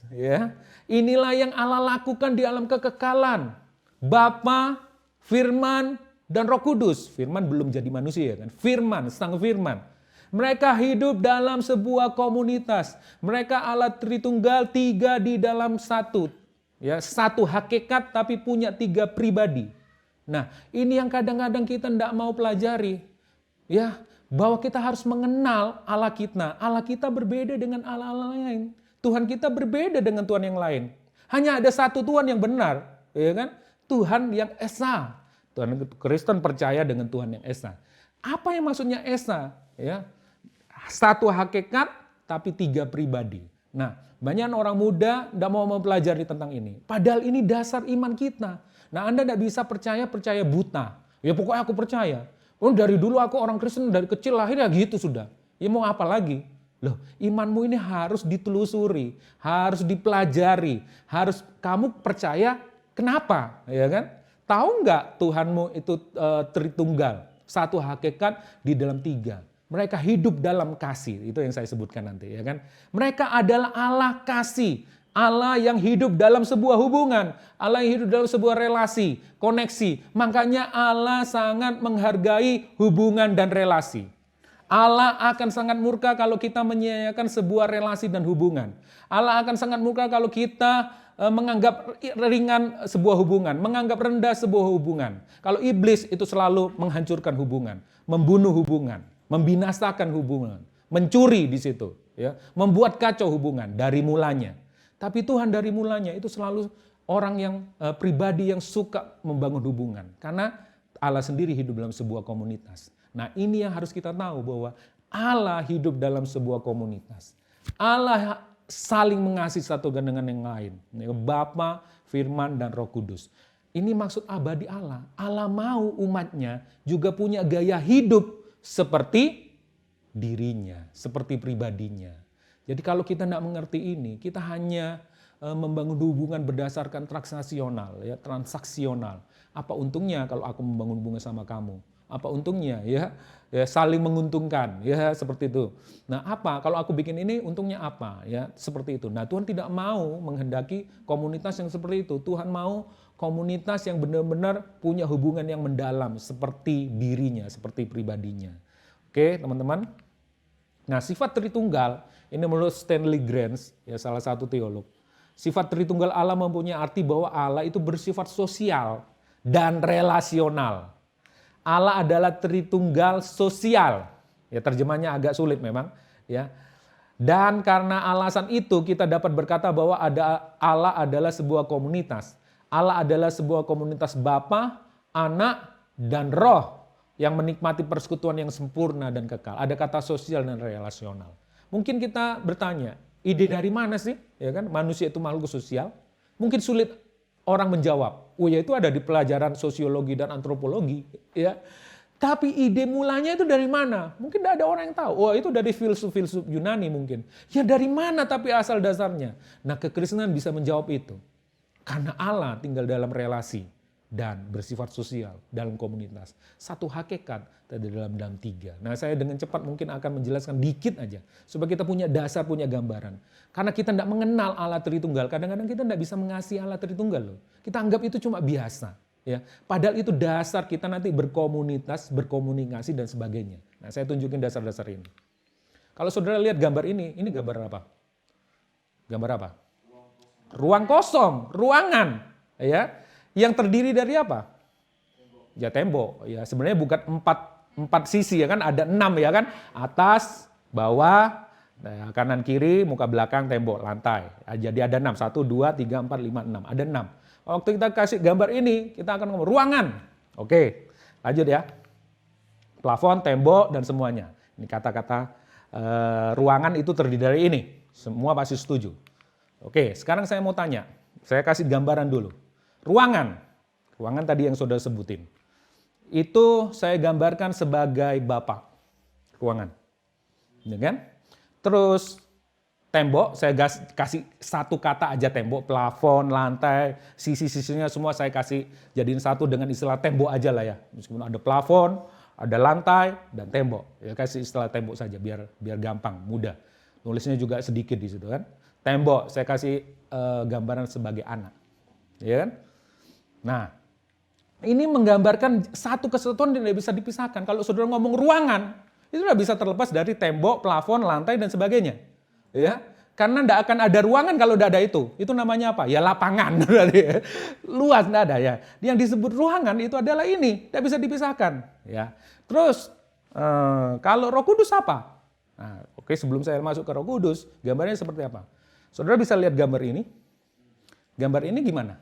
Ya, inilah yang Allah lakukan di alam kekekalan. Bapa, Firman, dan Roh Kudus. Firman belum jadi manusia kan? Firman, Sang Firman. Mereka hidup dalam sebuah komunitas. Mereka Allah Tritunggal, tiga di dalam satu. Ya, satu hakikat tapi punya tiga pribadi. Nah, ini yang kadang-kadang kita tidak mau pelajari. Ya, bahwa kita harus mengenal Allah kita. Allah kita berbeda dengan Allah-Allah lain. Tuhan kita berbeda dengan Tuhan yang lain. Hanya ada satu Tuhan yang benar, ya kan? Tuhan yang Esa. Tuhan Kristen percaya dengan Tuhan yang Esa. Apa yang maksudnya Esa? Ya, satu hakikat tapi tiga pribadi. Nah, banyak orang muda tidak mau mempelajari tentang ini. Padahal ini dasar iman kita. Nah, Anda tidak bisa percaya buta. Ya pokoknya aku percaya. Oh, dari dulu aku orang Kristen, dari kecil lahir ya gitu sudah. Ya mau apa lagi? Loh, imanmu ini harus ditelusuri, harus dipelajari, harus kamu percaya kenapa, ya kan? Tahu nggak Tuhanmu itu Tritunggal, satu hakikat di dalam tiga. Mereka hidup dalam kasih, itu yang saya sebutkan nanti, ya kan? Mereka adalah Allah kasih, Allah yang hidup dalam sebuah hubungan, Allah yang hidup dalam sebuah relasi, koneksi. Makanya Allah sangat menghargai hubungan dan relasi. Allah akan sangat murka kalau kita menyia-nyiakan sebuah relasi dan hubungan. Allah akan sangat murka kalau kita menganggap ringan sebuah hubungan, menganggap rendah sebuah hubungan. Kalau iblis itu selalu menghancurkan hubungan, membunuh hubungan, membinasakan hubungan, mencuri di situ, ya, membuat kacau hubungan dari mulanya. Tapi Tuhan dari mulanya itu selalu orang yang pribadi yang suka membangun hubungan. Karena Allah sendiri hidup dalam sebuah komunitas. Nah, ini yang harus kita tahu bahwa Allah hidup dalam sebuah komunitas. Allah saling mengasihi satu dengan yang lain. Bapa, Firman, dan Roh Kudus. Ini maksud abadi Allah. Allah mau umatnya juga punya gaya hidup seperti dirinya, seperti pribadinya. Jadi kalau kita tidak mengerti ini, kita hanya membangun hubungan berdasarkan transaksional, ya, transaksional. Apa untungnya kalau aku membangun hubungan sama kamu? Apa untungnya, ya saling menguntungkan, ya seperti itu. Nah, apa kalau aku bikin ini untungnya apa, ya seperti itu. Nah, Tuhan tidak mau menghendaki komunitas yang seperti itu. Tuhan mau komunitas yang benar-benar punya hubungan yang mendalam seperti dirinya, seperti pribadinya. Oke, teman-teman. Nah, sifat Tritunggal ini menurut Stanley Granz, ya salah satu teolog. Sifat Tritunggal Allah mempunyai arti bahwa Allah itu bersifat sosial dan relasional. Allah adalah Tritunggal sosial. Ya, terjemahnya agak sulit memang, ya. Dan karena alasan itu kita dapat berkata bahwa Allah adalah sebuah komunitas. Allah adalah sebuah komunitas Bapa, Anak, dan Roh yang menikmati persekutuan yang sempurna dan kekal. Ada kata sosial dan relasional. Mungkin kita bertanya, ide dari mana sih? Ya kan, manusia itu makhluk sosial. Mungkin sulit orang menjawab. Oh ya, itu ada di pelajaran sosiologi dan antropologi, ya. Tapi ide mulanya itu dari mana? Mungkin tidak ada orang yang tahu. Oh, itu dari filsuf-filsuf Yunani mungkin. Ya dari mana tapi asal dasarnya? Nah, kekristenan bisa menjawab itu. Karena Allah tinggal dalam relasi dan bersifat sosial dalam komunitas. Satu hakikat dalam tiga. Nah, saya dengan cepat mungkin akan menjelaskan dikit aja supaya kita punya dasar, punya gambaran. Karena kita tidak mengenal Allah Tritunggal, kadang-kadang kita tidak bisa mengasihi Allah Tritunggal loh. Kita anggap itu cuma biasa, ya. Padahal itu dasar kita nanti berkomunitas, berkomunikasi dan sebagainya. Nah, saya tunjukin dasar-dasar ini. Kalau saudara lihat gambar ini gambar apa? Gambar apa? Ruang kosong, ruangan, ya, yang terdiri dari apa? Ya tembok. Ya sebenarnya bukan empat sisi ya kan, ada 6 ya kan, atas, bawah, nah, kanan kiri, muka belakang, tembok, lantai. Jadi ada 6, 1, 2, 3, 4, 5, 6, ada 6. Waktu kita kasih gambar ini, kita akan ngomong ruangan. Oke, lanjut ya. Plafon, tembok dan semuanya. Ini kata-kata ruangan itu terdiri dari ini. Semua pasti setuju. Oke, sekarang saya mau tanya. Saya kasih gambaran dulu. Ruangan tadi yang saudara sebutin. Itu saya gambarkan sebagai bapak. Ruangan. Ya kan? Terus tembok, saya kasih satu kata aja tembok. Plafon, lantai, sisi-sisinya semua saya kasih jadiin satu dengan istilah tembok aja lah ya. Meskipun ada plafon, ada lantai, dan tembok. Ya kasih istilah tembok saja biar gampang, mudah. Nulisnya juga sedikit di situ kan. Tembok, saya kasih gambaran sebagai anak. Ya kan? Nah, ini menggambarkan satu kesatuan yang tidak bisa dipisahkan. Kalau saudara ngomong ruangan, itu tidak bisa terlepas dari tembok, plafon, lantai, dan sebagainya. Ya, karena tidak akan ada ruangan kalau tidak ada itu. Itu namanya apa? Ya lapangan. Luas, tidak ada ya. Yang disebut ruangan itu adalah ini, tidak bisa dipisahkan. Ya. Terus, kalau Roh Kudus apa? Nah, oke, sebelum saya masuk ke Roh Kudus, gambarnya seperti apa? Saudara bisa lihat gambar ini. Gambar ini gimana?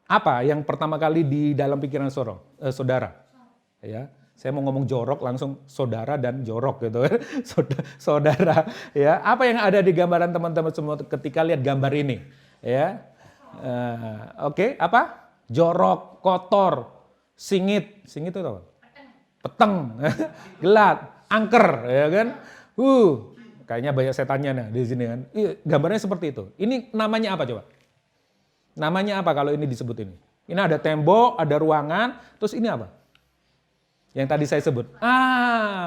Apa yang pertama kali di dalam pikiran saudara? Ya, saya mau ngomong jorok langsung saudara dan jorok gitu. Saudara, ya. Apa yang ada di gambaran teman-teman semua ketika lihat gambar ini? Ya, oke, apa? Jorok, kotor, singit itu apa? Peteng, gelat, angker, ya kan? Kayaknya banyak setannya nih di sini kan. Gambarnya seperti itu. Ini namanya apa coba? Namanya apa kalau ini disebut ini? Ini ada tembok, ada ruangan, terus ini apa? Yang tadi saya sebut.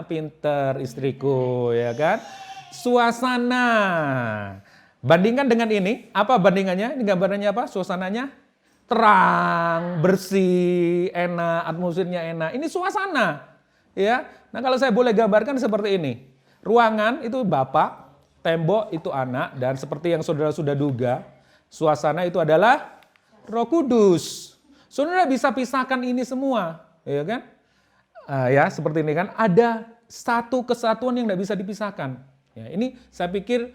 Pinter istriku, ya kan? Suasana. Bandingkan dengan ini, apa bandingannya? Ini gambarannya apa? Suasananya terang, bersih, enak, atmosfernya enak. Ini suasana, ya. Nah, kalau saya boleh gambarkan seperti ini. Ruangan itu Bapak, tembok itu anak, dan seperti yang saudara sudah duga, suasana itu adalah Roh Kudus. Saudara bisa pisahkan ini semua, ya kan? Ya seperti ini kan, ada satu kesatuan yang tidak bisa dipisahkan. Ya, ini saya pikir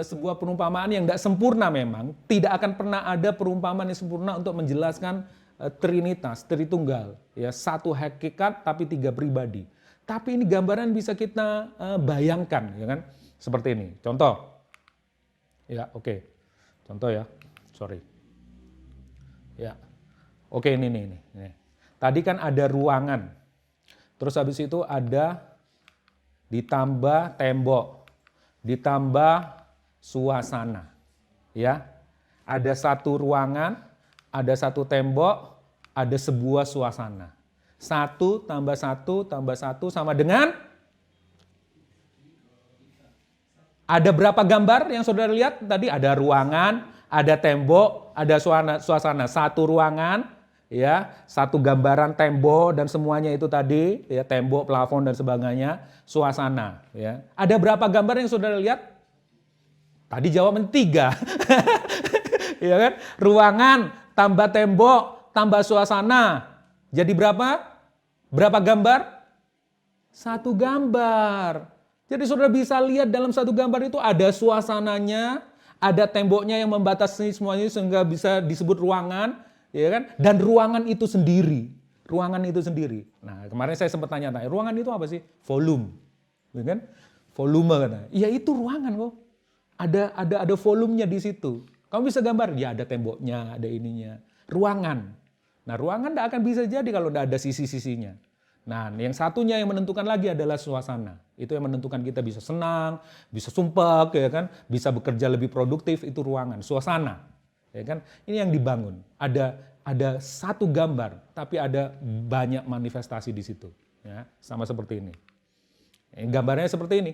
sebuah perumpamaan yang tidak sempurna memang. Tidak akan pernah ada perumpamaan yang sempurna untuk menjelaskan Trinitas, Tritunggal. Ya, satu hakikat tapi 3 pribadi. Tapi ini gambaran bisa kita bayangkan, ya kan? Seperti ini. Contoh. Ya, oke. Contoh ya. Sorry. Ya. Oke, ini nih. Tadi kan ada ruangan. Terus habis itu ada ditambah tembok, ditambah suasana. Ya. Ada satu ruangan, ada satu tembok, ada sebuah suasana. 1 tambah 1 tambah 1 sama dengan? Ada berapa gambar yang saudara lihat? Tadi ada ruangan, ada tembok, ada suasana. Satu ruangan, ya, satu gambaran tembok dan semuanya itu tadi, ya, tembok, plafon dan sebagainya, suasana. Ya. Ada berapa gambar yang saudara lihat? Tadi jawaban 3. Ya kan? Ruangan tambah tembok tambah suasana. Jadi berapa? Berapa gambar? 1 gambar. Jadi saudara bisa lihat dalam satu gambar itu ada suasananya, ada temboknya yang membatasi semuanya sehingga bisa disebut ruangan, ya kan? Dan ruangan itu sendiri. Ruangan itu sendiri. Nah, kemarin saya sempat tanya, ruangan itu apa sih? Volume. Ya kan? Volume kan. Ya itu ruangan kok. Ada volumenya di situ. Kamu bisa gambar, ya ada temboknya, ada ininya. Ruangan. Nah, ruangan tidak akan bisa jadi kalau tidak ada sisi-sisinya. Nah, yang satunya yang menentukan lagi adalah suasana. Itu yang menentukan kita bisa senang, bisa sumpah, ya kan, bisa bekerja lebih produktif, itu ruangan, suasana. Ya kan? Ini yang dibangun. Ada satu gambar, tapi ada banyak manifestasi di situ. Ya, sama seperti ini. Gambarnya seperti ini.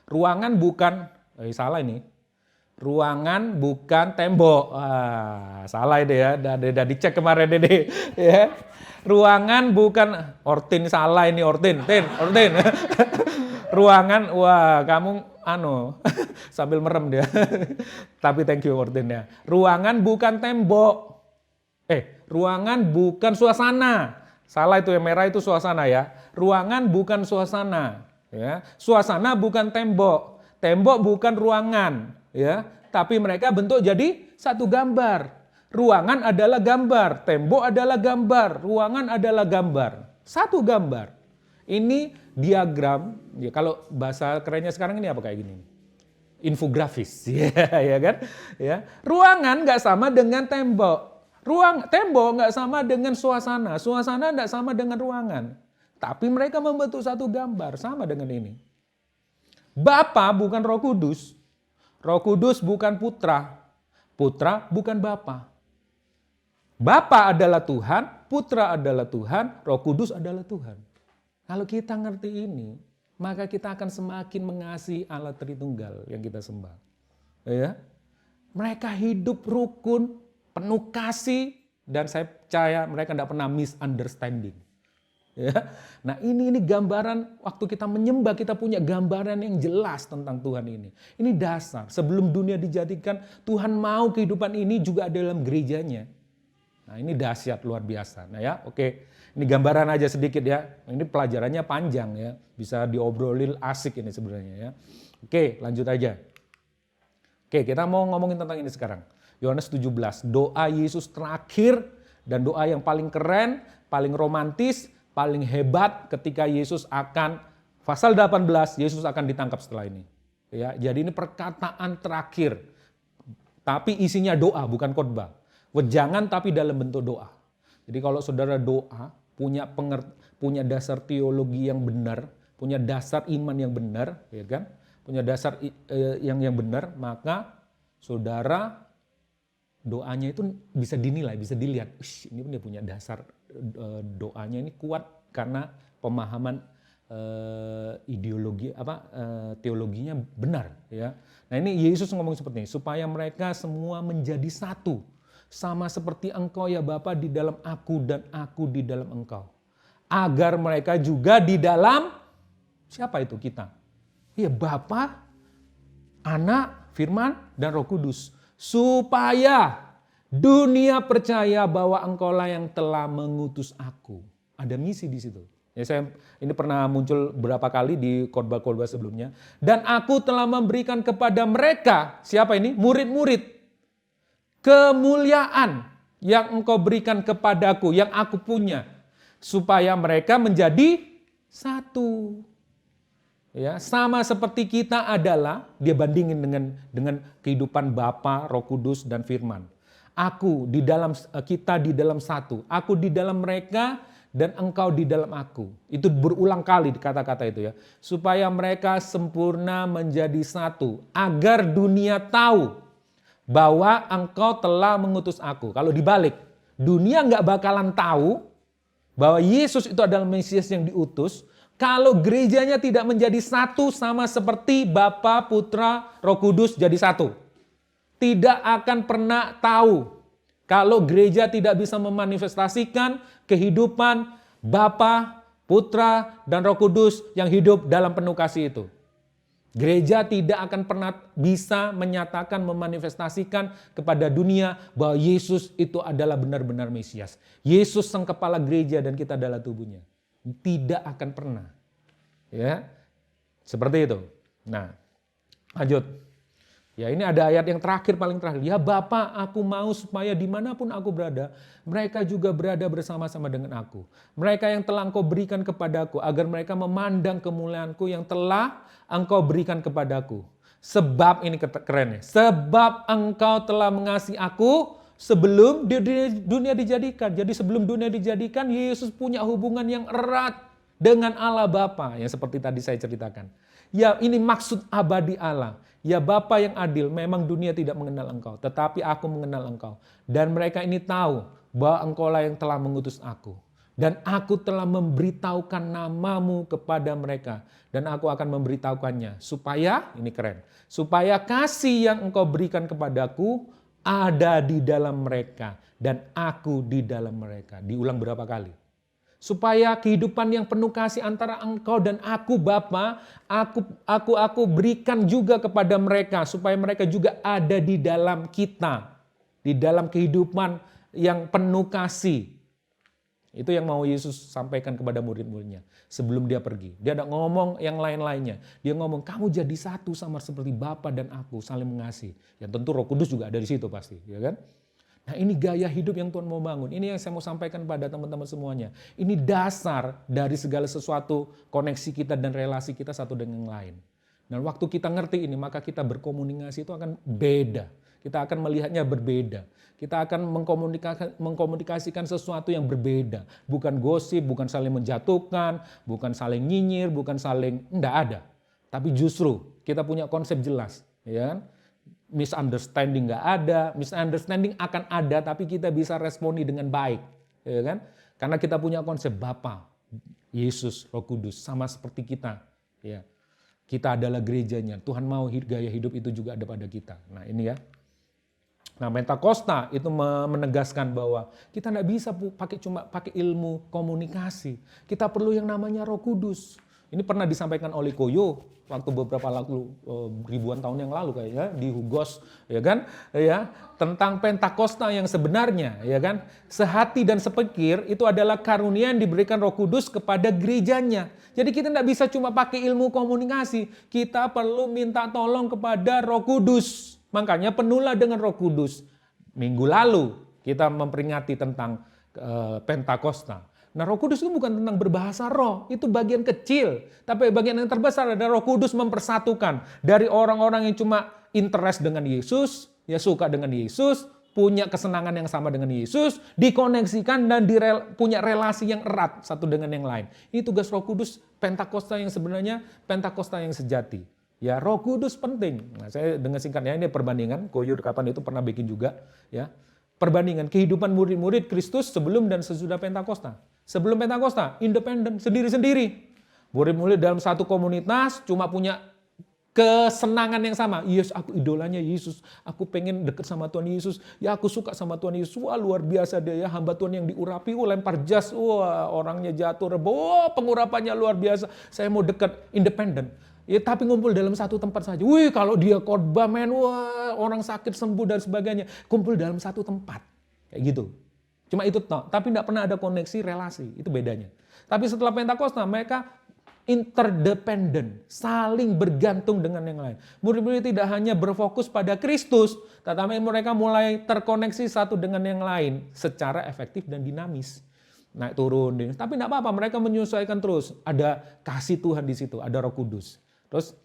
Ruangan bukan, salah ini. Ruangan bukan tembok. Salah itu ya. Udah dicek kemarin ini. Ya. Ruangan bukan, Ortin salah ini Ortin. Ruangan, wah kamu sambil merem dia. Tapi thank you Ortin ya. Ruangan bukan tembok. Ruangan bukan suasana. Salah itu yang merah itu suasana ya. Ruangan bukan suasana. Ya. Suasana bukan tembok. Tembok bukan ruangan. Ya, tapi mereka bentuk jadi satu gambar. Ruangan adalah gambar, tembok adalah gambar, ruangan adalah gambar. Satu gambar. Ini diagram, ya kalau bahasa kerennya sekarang ini apa kayak gini? Infografis, ya kan? Ya. Ruangan nggak sama dengan tembok. Tembok nggak sama dengan suasana. Suasana nggak sama dengan ruangan. Tapi mereka membentuk satu gambar, sama dengan ini. Bapa bukan Roh Kudus. Roh Kudus bukan Putra, Putra bukan Bapa. Bapa adalah Tuhan, Putra adalah Tuhan, Roh Kudus adalah Tuhan. Kalau kita ngerti ini, maka kita akan semakin mengasihi Allah Tritunggal yang kita sembah. Ya. Mereka hidup rukun, penuh kasih, dan saya percaya mereka tidak pernah misunderstanding. Ya. Nah ini gambaran waktu kita menyembah, kita punya gambaran yang jelas tentang Tuhan ini. Ini dasar, sebelum dunia dijadikan, Tuhan mau kehidupan ini juga ada dalam gerejanya. Nah ini dahsyat luar biasa. Nah ya, oke. Ini gambaran aja sedikit ya. Ini pelajarannya panjang ya. Bisa diobrolin asik ini sebenarnya ya. Oke, lanjut aja. Oke, kita mau ngomongin tentang ini sekarang. Yohanes 17, doa Yesus terakhir dan doa yang paling keren, paling romantis, paling hebat ketika Yesus akan, pasal 18, Yesus akan ditangkap setelah ini. Ya, jadi ini perkataan terakhir. Tapi isinya doa, bukan khotbah. Wejangan tapi dalam bentuk doa. Jadi kalau saudara doa, punya dasar teologi yang benar, punya dasar iman yang benar, ya kan? Punya dasar yang benar, maka saudara doanya itu bisa dinilai, bisa dilihat. Ini dia punya dasar doanya ini kuat karena pemahaman ideologi teologinya benar ya. Nah ini Yesus ngomong seperti ini, supaya mereka semua menjadi satu, sama seperti Engkau ya Bapa di dalam aku dan aku di dalam Engkau, agar mereka juga di dalam, siapa itu kita? Ya Bapa, Anak, Firman dan Roh Kudus, supaya dunia percaya bahwa Engkaulah yang telah mengutus aku. Ada misi di situ. Ya, ini pernah muncul beberapa kali di khotbah-khotbah sebelumnya. Dan aku telah memberikan kepada mereka, siapa ini? Murid-murid. Kemuliaan yang Engkau berikan kepadaku, yang aku punya. Supaya mereka menjadi satu. Ya, sama seperti kita adalah, dia bandingin dengan kehidupan Bapa, Roh Kudus dan Firman. Aku di dalam kita di dalam satu. Aku di dalam mereka dan engkau di dalam aku. Itu berulang kali kata-kata itu ya. Supaya mereka sempurna menjadi satu. Agar dunia tahu bahwa engkau telah mengutus aku. Kalau dibalik, dunia nggak bakalan tahu bahwa Yesus itu adalah Mesias yang diutus. Kalau gerejanya tidak menjadi satu sama seperti Bapa, Putra, Roh Kudus jadi satu. Tidak akan pernah tahu kalau gereja tidak bisa memanifestasikan kehidupan Bapa, Putra, dan Roh Kudus yang hidup dalam penuh kasih itu. Gereja tidak akan pernah bisa menyatakan, memanifestasikan kepada dunia bahwa Yesus itu adalah benar-benar Mesias. Yesus sang kepala gereja dan kita adalah tubuhnya. Tidak akan pernah. Ya, seperti itu. Nah, lanjut. Ya, ini ada ayat yang terakhir, paling terakhir. Ya Bapa, aku mau supaya dimanapun aku berada, mereka juga berada bersama-sama dengan aku. Mereka yang telah engkau berikan kepadaku, agar mereka memandang kemuliaanku yang telah engkau berikan kepadaku. Sebab, ini keren ya, sebab engkau telah mengasihi aku sebelum dunia dijadikan. Jadi sebelum dunia dijadikan, Yesus punya hubungan yang erat dengan Allah Bapa, yang seperti tadi saya ceritakan. Ya, ini maksud abadi Allah. Ya Bapa yang adil, memang dunia tidak mengenal engkau, tetapi aku mengenal engkau. Dan mereka ini tahu bahwa engkaulah yang telah mengutus aku. Dan aku telah memberitahukan namamu kepada mereka. Dan aku akan memberitahukannya. Supaya, ini keren, supaya kasih yang engkau berikan kepadaku ada di dalam mereka. Dan aku di dalam mereka. Diulang berapa kali? Supaya kehidupan yang penuh kasih antara engkau dan aku Bapa, aku berikan juga kepada mereka. Supaya mereka juga ada di dalam kita. Di dalam kehidupan yang penuh kasih. Itu yang mau Yesus sampaikan kepada murid-muridnya sebelum dia pergi. Dia tidak ngomong yang lain-lainnya. Dia ngomong, kamu jadi satu sama seperti Bapa dan aku saling mengasihi. Ya tentu Roh Kudus juga ada di situ pasti, ya kan? Nah, ini gaya hidup yang Tuhan mau bangun. Ini yang saya mau sampaikan pada teman-teman semuanya. Ini dasar dari segala sesuatu koneksi kita dan relasi kita satu dengan yang lain. Dan waktu kita ngerti ini, maka kita berkomunikasi itu akan beda. Kita akan melihatnya berbeda. Kita akan mengkomunikasikan sesuatu yang berbeda. Bukan gosip, bukan saling menjatuhkan, bukan saling nyinyir, bukan saling, enggak ada. Tapi justru kita punya konsep jelas. Ya kan? Misunderstanding nggak ada, misunderstanding akan ada, tapi kita bisa responi dengan baik, ya kan? Karena kita punya konsep Bapa, Yesus, Roh Kudus, sama seperti kita, ya. Kita adalah gerejanya. Tuhan mau gaya hidup itu juga ada pada kita. Nah ini ya. Nah Pentakosta itu menegaskan bahwa kita nggak bisa pakai ilmu komunikasi. Kita perlu yang namanya Roh Kudus. Ini pernah disampaikan oleh Koyo waktu beberapa ribuan tahun yang lalu kayaknya di Hugos, ya kan? Ya, tentang Pentakosta yang sebenarnya, ya kan? Sehati dan sepikir itu adalah karunia yang diberikan Roh Kudus kepada gerejanya. Jadi kita tidak bisa cuma pakai ilmu komunikasi, kita perlu minta tolong kepada Roh Kudus. Makanya penuhlah dengan Roh Kudus. Minggu lalu kita memperingati tentang Pentakosta. Nah Roh Kudus itu bukan tentang berbahasa roh, itu bagian kecil. Tapi bagian yang terbesar adalah Roh Kudus mempersatukan. Dari orang-orang yang cuma interest dengan Yesus, ya suka dengan Yesus, punya kesenangan yang sama dengan Yesus, dikoneksikan dan punya relasi yang erat satu dengan yang lain. Ini tugas Roh Kudus Pentakosta yang sebenarnya Pentakosta yang sejati. Ya Roh Kudus penting. Nah saya dengan singkatnya ini perbandingan, Koyur kapan itu pernah bikin juga. Ya perbandingan kehidupan murid-murid Kristus sebelum dan sesudah Pentakosta. Sebelum Pentakosta, independen, sendiri-sendiri. Murid-murid dalam satu komunitas cuma punya kesenangan yang sama. Yes, aku idolanya Yesus. Aku pengen deket sama Tuhan Yesus. Ya aku suka sama Tuhan Yesus. Wah luar biasa dia ya. Hamba Tuhan yang diurapi. Lempar jas. Wah orangnya jatuh. Wah pengurapannya luar biasa. Saya mau deket, independen. Ya, tapi ngumpul dalam satu tempat saja. Wih kalau dia khotbah men. Wah orang sakit sembuh dan sebagainya. Kumpul dalam satu tempat. Kayak gitu. Cuma itu tapi tidak pernah ada koneksi relasi, itu bedanya. Tapi setelah Pentakosta mereka interdependen, saling bergantung dengan yang lain. Murid-murid tidak hanya berfokus pada Kristus, tetapi mereka mulai terkoneksi satu dengan yang lain secara efektif dan dinamis. Naik turun, tapi tidak apa-apa, mereka menyesuaikan terus. Ada kasih Tuhan di situ, ada Roh Kudus. Terus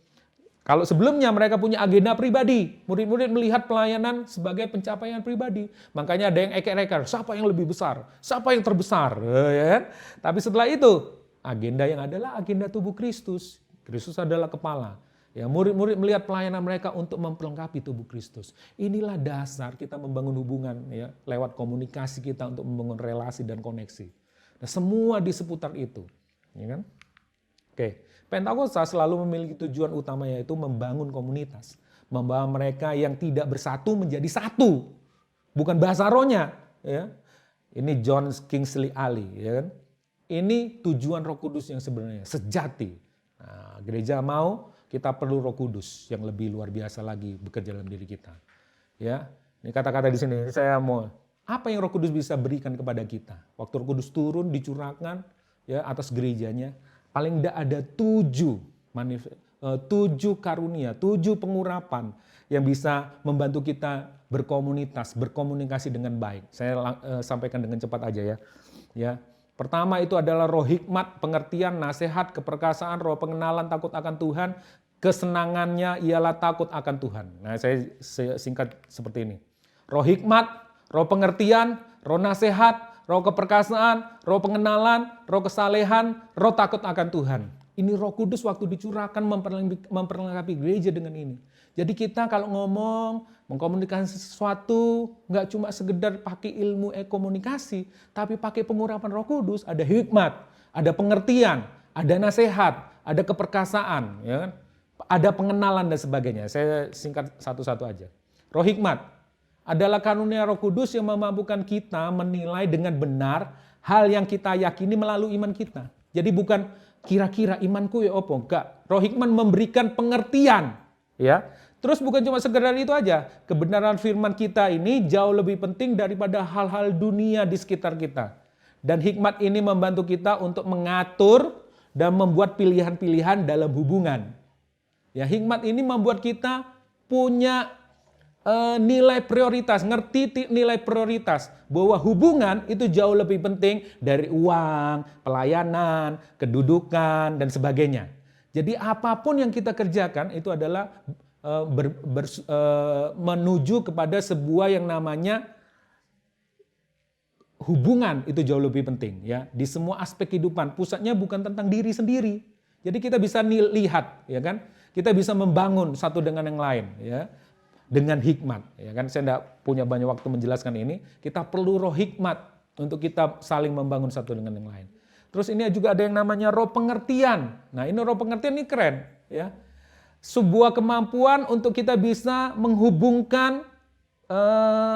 Kalau sebelumnya mereka punya agenda pribadi, murid-murid melihat pelayanan sebagai pencapaian pribadi. Makanya ada yang eker-eker, siapa yang lebih besar, siapa yang terbesar. Ya kan? Tapi setelah itu, agenda yang adalah agenda tubuh Kristus. Kristus adalah kepala. Ya, murid-murid melihat pelayanan mereka untuk memperlengkapi tubuh Kristus. Inilah dasar kita membangun hubungan ya, lewat komunikasi kita untuk membangun relasi dan koneksi. Nah, semua di seputar itu. Ya kan? Oke. Pentakosta selalu memiliki tujuan utama yaitu membangun komunitas. Membawa mereka yang tidak bersatu menjadi satu. Bukan bahasa rohnya. Ya. Ini John Kingsley Ali. Ya kan? Ini tujuan Roh Kudus yang sebenarnya sejati. Nah, gereja mau kita perlu Roh Kudus yang lebih luar biasa lagi bekerja dalam diri kita. Ya, ini kata-kata di sini saya mau apa yang Roh Kudus bisa berikan kepada kita. Waktu Roh Kudus turun dicurahkan ya atas gerejanya. Paling tidak ada 7 karunia, 7 pengurapan yang bisa membantu kita berkomunikasi dengan baik. Saya sampaikan dengan cepat aja ya. Ya, pertama itu adalah roh hikmat, pengertian, nasihat, keperkasaan, roh pengenalan, takut akan Tuhan. Kesenangannya ialah takut akan Tuhan. Nah, saya singkat seperti ini. Roh hikmat, roh pengertian, roh nasihat, roh keperkasaan, roh pengenalan, roh kesalehan, roh takut akan Tuhan. Ini Roh Kudus waktu dicurahkan memperlengkapi gereja dengan ini. Jadi kita kalau ngomong, mengkomunikasikan sesuatu, nggak cuma sekedar pakai ilmu komunikasi, tapi pakai pengurapan Roh Kudus, ada hikmat, ada pengertian, ada nasihat, ada keperkasaan, ya kan? Ada pengenalan dan sebagainya. Saya singkat satu-satu aja. Roh hikmat adalah karunia Roh Kudus yang memampukan kita menilai dengan benar hal yang kita yakini melalui iman kita. Jadi bukan kira-kira imanku ya opo, enggak. Roh hikmat memberikan pengertian, ya. Terus bukan cuma sekedar itu aja. Kebenaran firman kita ini jauh lebih penting daripada hal-hal dunia di sekitar kita. Dan hikmat ini membantu kita untuk mengatur dan membuat pilihan-pilihan dalam hubungan. Ya, hikmat ini membuat kita punya nilai prioritas, ngerti nilai prioritas bahwa hubungan itu jauh lebih penting dari uang, pelayanan, kedudukan dan sebagainya. Jadi apapun yang kita kerjakan itu adalah menuju kepada sebuah yang namanya hubungan itu jauh lebih penting ya di semua aspek kehidupan. Pusatnya bukan tentang diri sendiri. Jadi kita bisa lihat ya kan, kita bisa membangun satu dengan yang lain ya. Dengan hikmat, ya kan? Saya tidak punya banyak waktu menjelaskan ini. Kita perlu roh hikmat untuk kita saling membangun satu dengan yang lain. Terus ini juga ada yang namanya roh pengertian. Nah, ini roh pengertian ini keren, ya. Sebuah kemampuan untuk kita bisa menghubungkan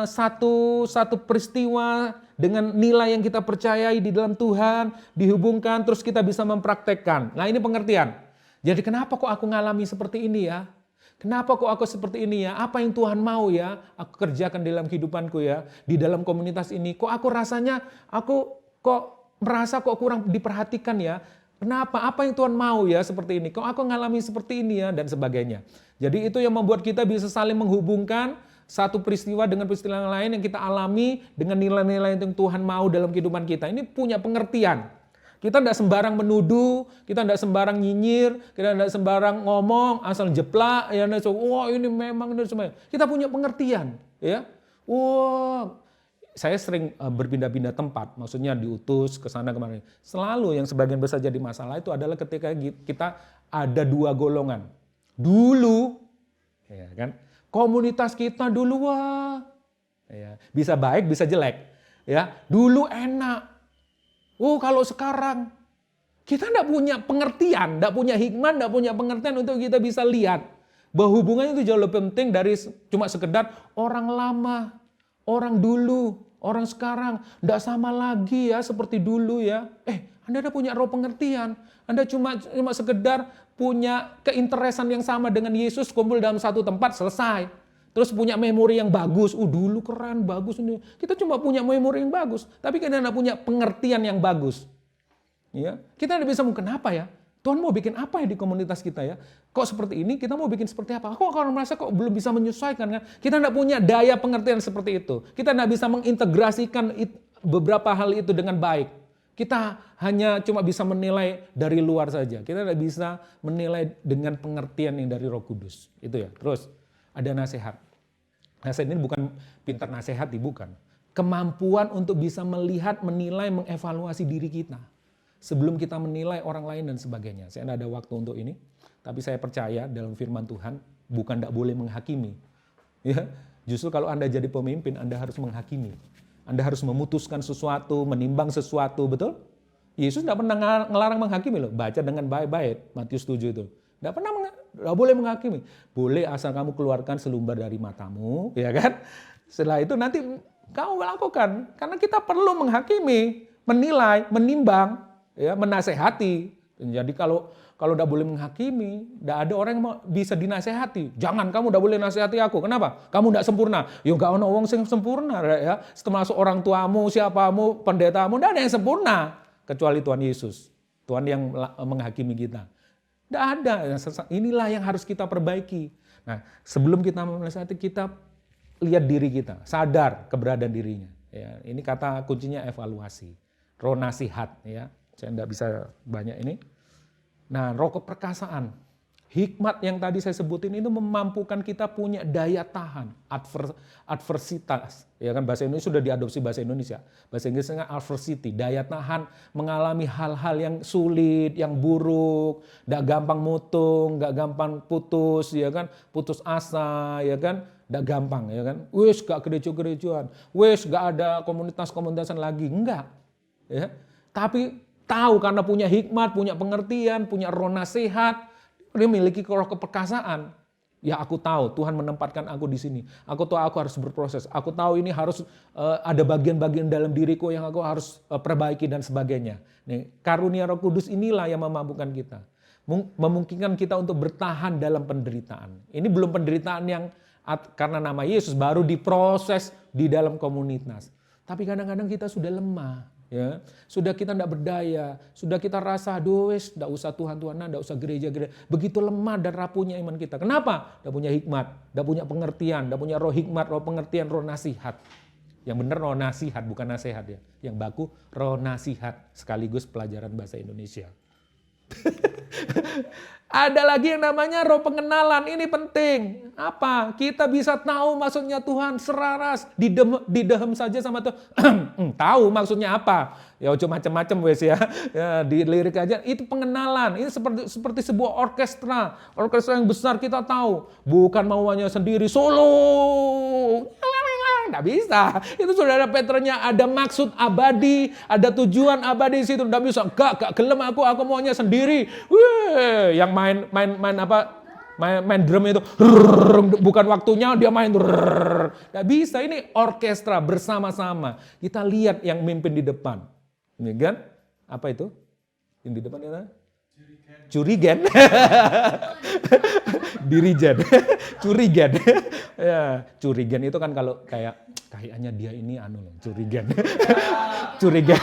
satu peristiwa dengan nilai yang kita percayai di dalam Tuhan, dihubungkan, terus kita bisa mempraktekkan. Nah, ini pengertian. Jadi kenapa kok aku ngalami seperti ini ya? Kenapa kok aku seperti ini ya? Apa yang Tuhan mau ya? Aku kerjakan dalam kehidupanku ya. Di dalam komunitas ini. Kok aku rasanya, aku kok merasa kok kurang diperhatikan ya? Kenapa? Apa yang Tuhan mau ya seperti ini? Kok aku ngalami seperti ini ya? Dan sebagainya. Jadi itu yang membuat kita bisa saling menghubungkan satu peristiwa dengan peristiwa yang lain yang kita alami dengan nilai-nilai yang Tuhan mau dalam kehidupan kita. Ini punya pengertian. Kita tidak sembarang menuduh, kita tidak sembarang nyinyir, kita tidak sembarang ngomong, asal jeplak, ya, wah ini memang ini semuanya. Kita punya pengertian, ya. Wah, saya sering berpindah-pindah tempat, maksudnya diutus ke sana kemari. Selalu yang sebagian besar jadi masalah itu adalah ketika kita ada 2 golongan. Dulu, ya kan, komunitas kita dulu wah, ya, bisa baik, bisa jelek, ya. Dulu enak. Oh, kalau sekarang kita tidak punya pengertian, tidak punya hikmat, tidak punya pengertian untuk kita bisa lihat bahwa hubungannya itu jauh lebih penting dari cuma sekedar orang lama, orang dulu, orang sekarang. Tidak sama lagi ya seperti dulu ya. Anda ada punya roh pengertian, Anda cuma sekedar punya keinteresan yang sama dengan Yesus, kumpul dalam satu tempat, selesai. Terus punya memori yang bagus. Dulu keren, bagus ini. Kita cuma punya memori yang bagus, tapi kita tidak punya pengertian yang bagus. Ya, kita tidak bisa kenapa ya? Tuhan mau bikin apa ya di komunitas kita ya? Kok seperti ini? Kita mau bikin seperti apa? Aku akan merasa kok belum bisa menyesuaikan kan? Kita tidak punya daya pengertian seperti itu. Kita tidak bisa mengintegrasikan beberapa hal itu dengan baik. Kita hanya cuma bisa menilai dari luar saja. Kita tidak bisa menilai dengan pengertian yang dari Roh Kudus. Itu ya. Terus ada nasihat. Nasihat ini bukan pintar nasihati, bukan. Kemampuan untuk bisa melihat, menilai, mengevaluasi diri kita. Sebelum kita menilai orang lain dan sebagainya. Saya tidak ada waktu untuk ini. Tapi saya percaya dalam firman Tuhan, bukan tidak boleh menghakimi. Ya, justru kalau Anda jadi pemimpin, Anda harus menghakimi. Anda harus memutuskan sesuatu, menimbang sesuatu, betul? Yesus tidak pernah ngelarang menghakimi loh. Baca dengan baik-baik, Matius 7 itu. Tidak boleh menghakimi. Boleh asal kamu keluarkan selumbar dari matamu, ya kan? Setelah itu nanti kamu lakukan. Karena kita perlu menghakimi, menilai, menimbang, ya, menasehati. Jadi kalau tidak boleh menghakimi, tidak ada orang yang bisa dinasehati. Jangan, kamu tidak boleh nasihati aku. Kenapa? Kamu tidak sempurna. Ya nggak ada orang yang sempurna. Ya. Termasuk orang tuamu, siapamu, pendetamu, tidak ada yang sempurna. Kecuali Tuhan Yesus. Tuhan yang menghakimi kita. Tidak ada. Inilah yang harus kita perbaiki. Nah, sebelum kita menasihati, kita lihat diri kita. Sadar keberadaan dirinya. Ya, ini kata kuncinya evaluasi. Roh nasihat. Ya. Saya tidak bisa banyak ini. Nah, roh keperkasaan, hikmat yang tadi saya sebutin itu memampukan kita punya daya tahan, adversitas. Ya kan, bahasa Indonesia sudah diadopsi bahasa Indonesia. Bahasa Inggrisnya adversity, daya tahan mengalami hal-hal yang sulit, yang buruk, gak gampang mutung, gak gampang putus, ya kan, putus asa, ya kan, gak gampang, ya kan. Wis gak gereja-gerejaan, wis gak ada komunitas-komunitasan lagi, enggak. Ya. Tapi tahu karena punya hikmat, punya pengertian, punya roh nasihat, dia memiliki roh keperkasaan. Ya aku tahu Tuhan menempatkan aku di sini. Aku tahu aku harus berproses. Aku tahu ini harus ada bagian-bagian dalam diriku yang aku harus perbaiki dan sebagainya. Nih, karunia Roh Kudus inilah yang memampukan kita. Memungkinkan kita untuk bertahan dalam penderitaan. Ini belum penderitaan yang karena nama Yesus baru diproses di dalam komunitas. Tapi kadang-kadang kita sudah lemah. Ya, sudah kita tidak berdaya, sudah kita rasa does, tidak usah Tuhan-Tuhanan, tidak usah gereja-gereja. Begitu lemah dan rapuhnya iman kita. Kenapa? Tidak punya hikmat, tidak punya pengertian, tidak punya roh hikmat, roh pengertian, roh nasihat. Yang benar roh nasihat, bukan nasihat ya. Yang baku roh nasihat, sekaligus pelajaran bahasa Indonesia. Ada lagi yang namanya roh pengenalan, ini penting. Apa? Kita bisa tahu maksudnya Tuhan seraras, didehem saja sama Tuhan. Tahu maksudnya apa? Ya cuma macam-macam wes ya. Ya dilirik aja, itu pengenalan. Ini seperti sebuah orkestra. Orkestra yang besar kita tahu. Bukan mauannya sendiri, solo. Nggak bisa. Itu sudah ada patternnya, ada maksud abadi, ada tujuan abadi di situ. Nggak bisa. Gak gelem aku maunya sendiri. Wih, yang main drum itu bukan waktunya dia main. Nggak bisa. Ini orkestra bersama-sama. Kita lihat yang mimpin di depan. Ini kan? Apa itu? Yang di depan itu? Curigen. Dirijen. Curigen. Ya, curigen itu kan kalau kayaknya dia ini curigen. Curigen.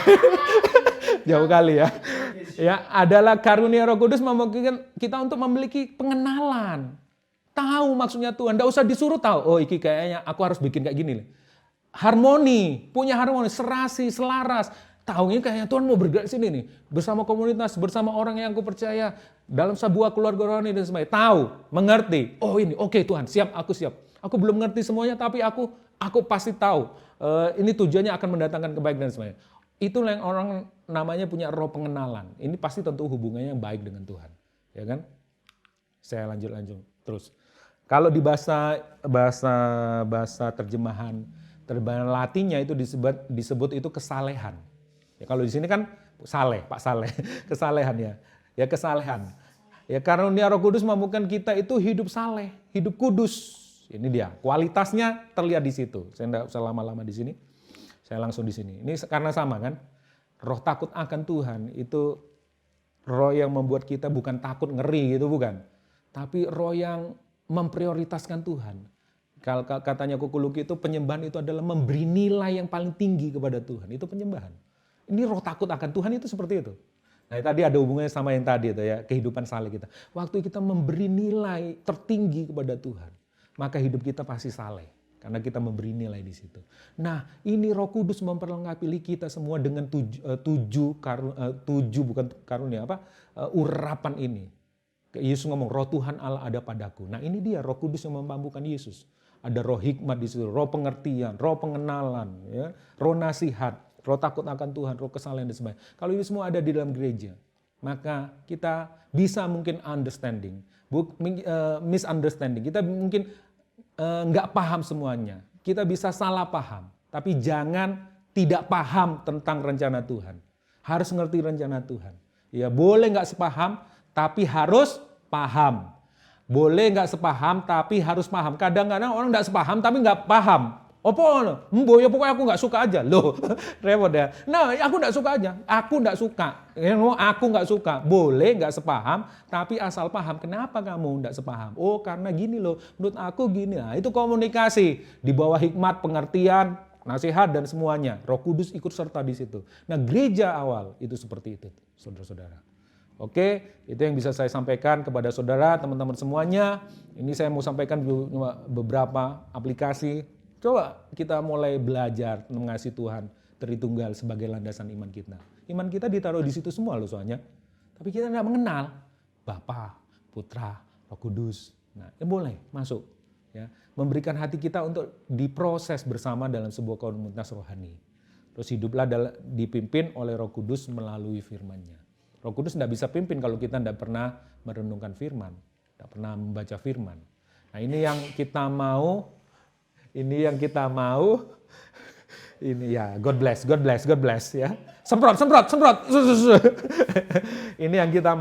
Jauh kali ya. Ya, adalah karunia Roh Kudus memungkinkan kita untuk memiliki pengenalan. Tahu maksudnya Tuhan, enggak usah disuruh tahu. Oh, iki kayaknya aku harus bikin kayak gini. Harmoni, punya harmoni, serasi, selaras. Tahu ini kayaknya Tuhan mau bergerak sini nih, bersama komunitas, bersama orang yang aku percaya, dalam sebuah keluarga rohani dan sebagainya. Tahu, mengerti. Oh ini, oke Tuhan, siap, aku siap. Aku belum ngerti semuanya, tapi aku pasti tahu. Ini tujuannya akan mendatangkan kebaikan dan sebagainya. Itulah yang orang namanya punya roh pengenalan. Ini pasti tentu hubungannya yang baik dengan Tuhan, ya kan? Saya lanjut terus. Kalau di bahasa terjemahan Latinnya itu disebut itu kesalehan. Ya, kalau di sini kan Pak Saleh, kesalehan ya. Ya kesalehan. Ya karunia Roh Kudus memampukan kita itu hidup saleh, hidup kudus. Ini dia, kualitasnya terlihat di situ. Saya tidak usah lama-lama di sini. Saya langsung di sini. Ini karena sama kan? Roh takut akan Tuhan itu roh yang membuat kita bukan takut ngeri gitu bukan. Tapi roh yang memprioritaskan Tuhan. Kalau katanya Kuku Luki itu penyembahan itu adalah memberi nilai yang paling tinggi kepada Tuhan. Itu penyembahan. Ini roh takut akan Tuhan itu seperti itu. Nah tadi ada hubungannya sama yang tadi itu ya, kehidupan saleh kita. Waktu kita memberi nilai tertinggi kepada Tuhan, maka hidup kita pasti saleh. Karena kita memberi nilai di situ. Nah, ini Roh Kudus memperlengkapi kita semua dengan urapan ini. Yesus ngomong, Roh Tuhan Allah ada padaku. Nah, ini dia Roh Kudus yang memampukan Yesus. Ada roh hikmat di situ, roh pengertian, roh pengenalan, ya, roh nasihat, roh takut akan Tuhan, roh kesalahan dan sebagainya. Kalau ini semua ada di dalam gereja, maka kita bisa mungkin misunderstanding. Kita mungkin nggak paham semuanya. Kita bisa salah paham. Tapi jangan tidak paham tentang rencana Tuhan. Harus ngerti rencana Tuhan. Ya boleh nggak sepaham, tapi harus paham. Boleh nggak sepaham, tapi harus paham. Kadang-kadang orang nggak sepaham, tapi nggak paham. Apa? Ya pokoknya aku nggak suka aja. Loh, repot ya. Nah, aku nggak suka aja. Aku nggak suka. Aku nggak suka. Boleh nggak sepaham, tapi asal paham. Kenapa kamu nggak sepaham? Oh, karena gini loh. Menurut aku gini. Nah, itu komunikasi di bawah hikmat, pengertian, nasihat dan semuanya. Roh Kudus ikut serta di situ. Nah, gereja awal itu seperti itu, saudara-saudara. Oke, itu yang bisa saya sampaikan kepada saudara, teman-teman semuanya. Ini saya mau sampaikan beberapa aplikasi. Coba kita mulai belajar mengasihi Tuhan Tritunggal sebagai landasan iman kita. Iman kita ditaruh di situ semua loh soalnya. Tapi kita tidak mengenal Bapa, Putra, Roh Kudus. Nah, boleh masuk. Ya, memberikan hati kita untuk diproses bersama dalam sebuah komunitas rohani. Terus hiduplah dipimpin oleh Roh Kudus melalui firman-Nya. Roh Kudus tidak bisa pimpin kalau kita tidak pernah merenungkan firman, tidak pernah membaca firman. Nah, ini yang kita mau. Ini ya, God bless ya. Semprot. Ini yang kita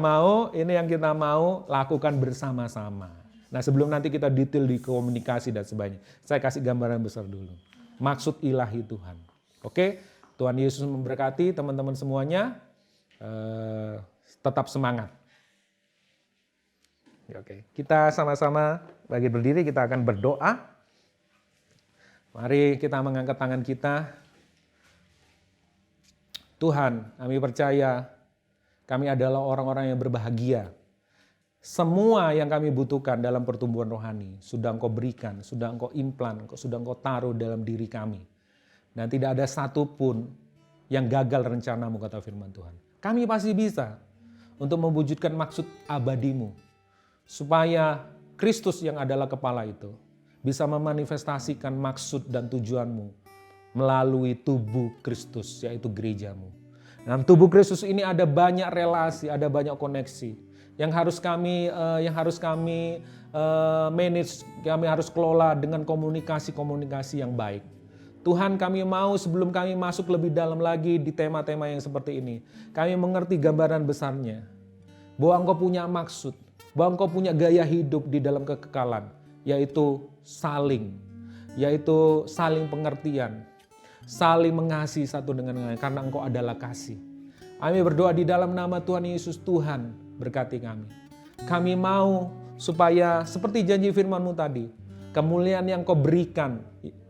mau lakukan bersama-sama. Nah, sebelum nanti kita detail di komunikasi dan sebagainya, saya kasih gambaran besar dulu. Maksud ilahi Tuhan. Oke, Tuhan Yesus memberkati teman-teman semuanya. Tetap semangat. Oke, kita sama-sama bagi berdiri, kita akan berdoa. Mari kita mengangkat tangan kita. Tuhan, kami percaya kami adalah orang-orang yang berbahagia. Semua yang kami butuhkan dalam pertumbuhan rohani sudah Engkau berikan, sudah Engkau implan, sudah Engkau taruh dalam diri kami. Dan tidak ada satupun yang gagal rencana-Mu, kata firman Tuhan. Kami pasti bisa untuk mewujudkan maksud abadi-Mu. Supaya Kristus yang adalah kepala itu bisa memanifestasikan maksud dan tujuan-Mu melalui tubuh Kristus, yaitu gereja-Mu. Dalam tubuh Kristus ini ada banyak relasi, ada banyak koneksi yang harus kami manage, kami harus kelola dengan komunikasi yang baik. Tuhan, kami mau sebelum kami masuk lebih dalam lagi di tema-tema yang seperti ini, kami mengerti gambaran besarnya, bahwa Engkau punya maksud, bahwa Engkau punya gaya hidup di dalam kekekalan, yaitu saling pengertian, saling mengasihi satu dengan yang lain, karena Engkau adalah kasih. Kami berdoa di dalam nama Tuhan Yesus, Tuhan berkati kami. Kami mau supaya seperti janji firman-Mu tadi, kemuliaan yang Kau berikan,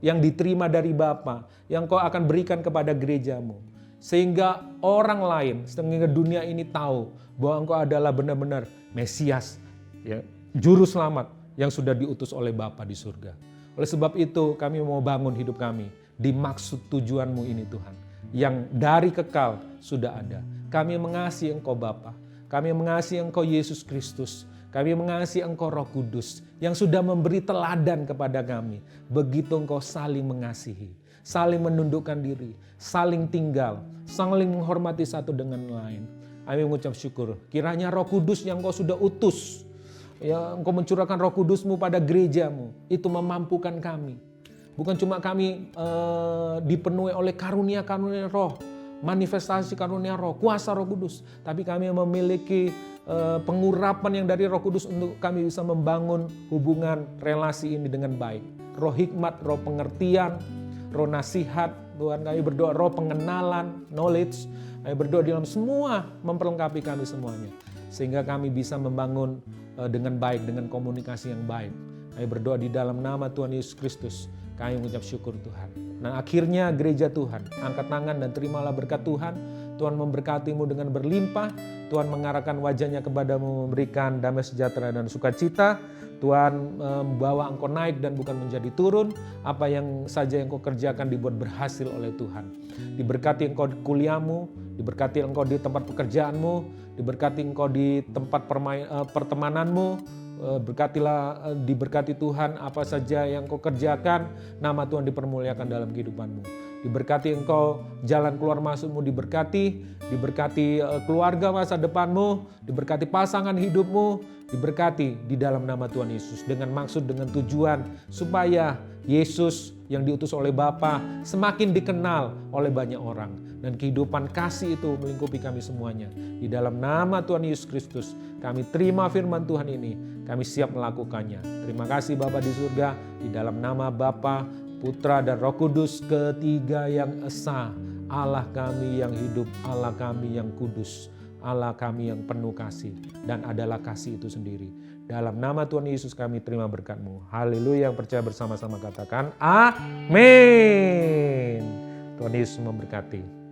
yang diterima dari Bapa, yang Kau akan berikan kepada gereja-Mu, sehingga orang lain, sehingga dunia ini tahu bahwa Engkau adalah benar-benar Mesias, ya, Juru Selamat yang sudah diutus oleh Bapa di surga. Oleh sebab itu kami mau bangun hidup kami di maksud tujuan-Mu ini Tuhan, yang dari kekal sudah ada. Kami mengasihi Engkau Bapa, kami mengasihi Engkau Yesus Kristus, kami mengasihi Engkau Roh Kudus yang sudah memberi teladan kepada kami. Begitu Engkau saling mengasihi, saling menundukkan diri, saling tinggal, saling menghormati satu dengan lain. Kami mengucap syukur, kiranya Roh Kudus yang Engkau sudah utus, ya, Engkau mencurahkan Roh Kudus-Mu pada gereja-Mu, itu memampukan kami. Bukan cuma kami dipenuhi oleh karunia-karunia roh, manifestasi karunia roh, kuasa Roh Kudus, tapi kami memiliki pengurapan yang dari Roh Kudus untuk kami bisa membangun hubungan relasi ini dengan baik. Roh hikmat, roh pengertian, roh nasihat, Tuhan kami berdoa roh pengenalan, knowledge, kami berdoa dalam semua memperlengkapi kami semuanya. Sehingga kami bisa membangun dengan baik, dengan komunikasi yang baik. Kami berdoa di dalam nama Tuhan Yesus Kristus. Kami mengucap syukur Tuhan. Dan akhirnya gereja Tuhan, angkat tangan dan terimalah berkat Tuhan. Tuhan memberkatimu dengan berlimpah. Tuhan mengarahkan wajahnya kepadamu, memberikan damai sejahtera dan sukacita. Tuhan membawa engkau naik dan bukan menjadi turun. Apa yang saja yang kau kerjakan dibuat berhasil oleh Tuhan. Diberkati engkau di kuliahmu, diberkati engkau di tempat pekerjaanmu, diberkati engkau di tempat pertemananmu. Diberkati Tuhan apa saja yang kau kerjakan, nama Tuhan dipermuliakan dalam kehidupanmu. Diberkati engkau jalan keluar masukmu, diberkati keluarga masa depanmu, diberkati pasangan hidupmu, diberkati di dalam nama Tuhan Yesus. Dengan maksud, dengan tujuan supaya Yesus yang diutus oleh Bapa semakin dikenal oleh banyak orang. Dan kehidupan kasih itu melingkupi kami semuanya. Di dalam nama Tuhan Yesus Kristus kami terima firman Tuhan ini. Kami siap melakukannya. Terima kasih Bapa di surga. Di dalam nama Bapa, Putra dan Roh Kudus, ketiga yang esa. Allah kami yang hidup, Allah kami yang kudus, Allah kami yang penuh kasih. Dan adalah kasih itu sendiri. Dalam nama Tuhan Yesus kami terima berkat-Mu. Haleluya, yang percaya bersama-sama katakan amin. Tuhan Yesus memberkati.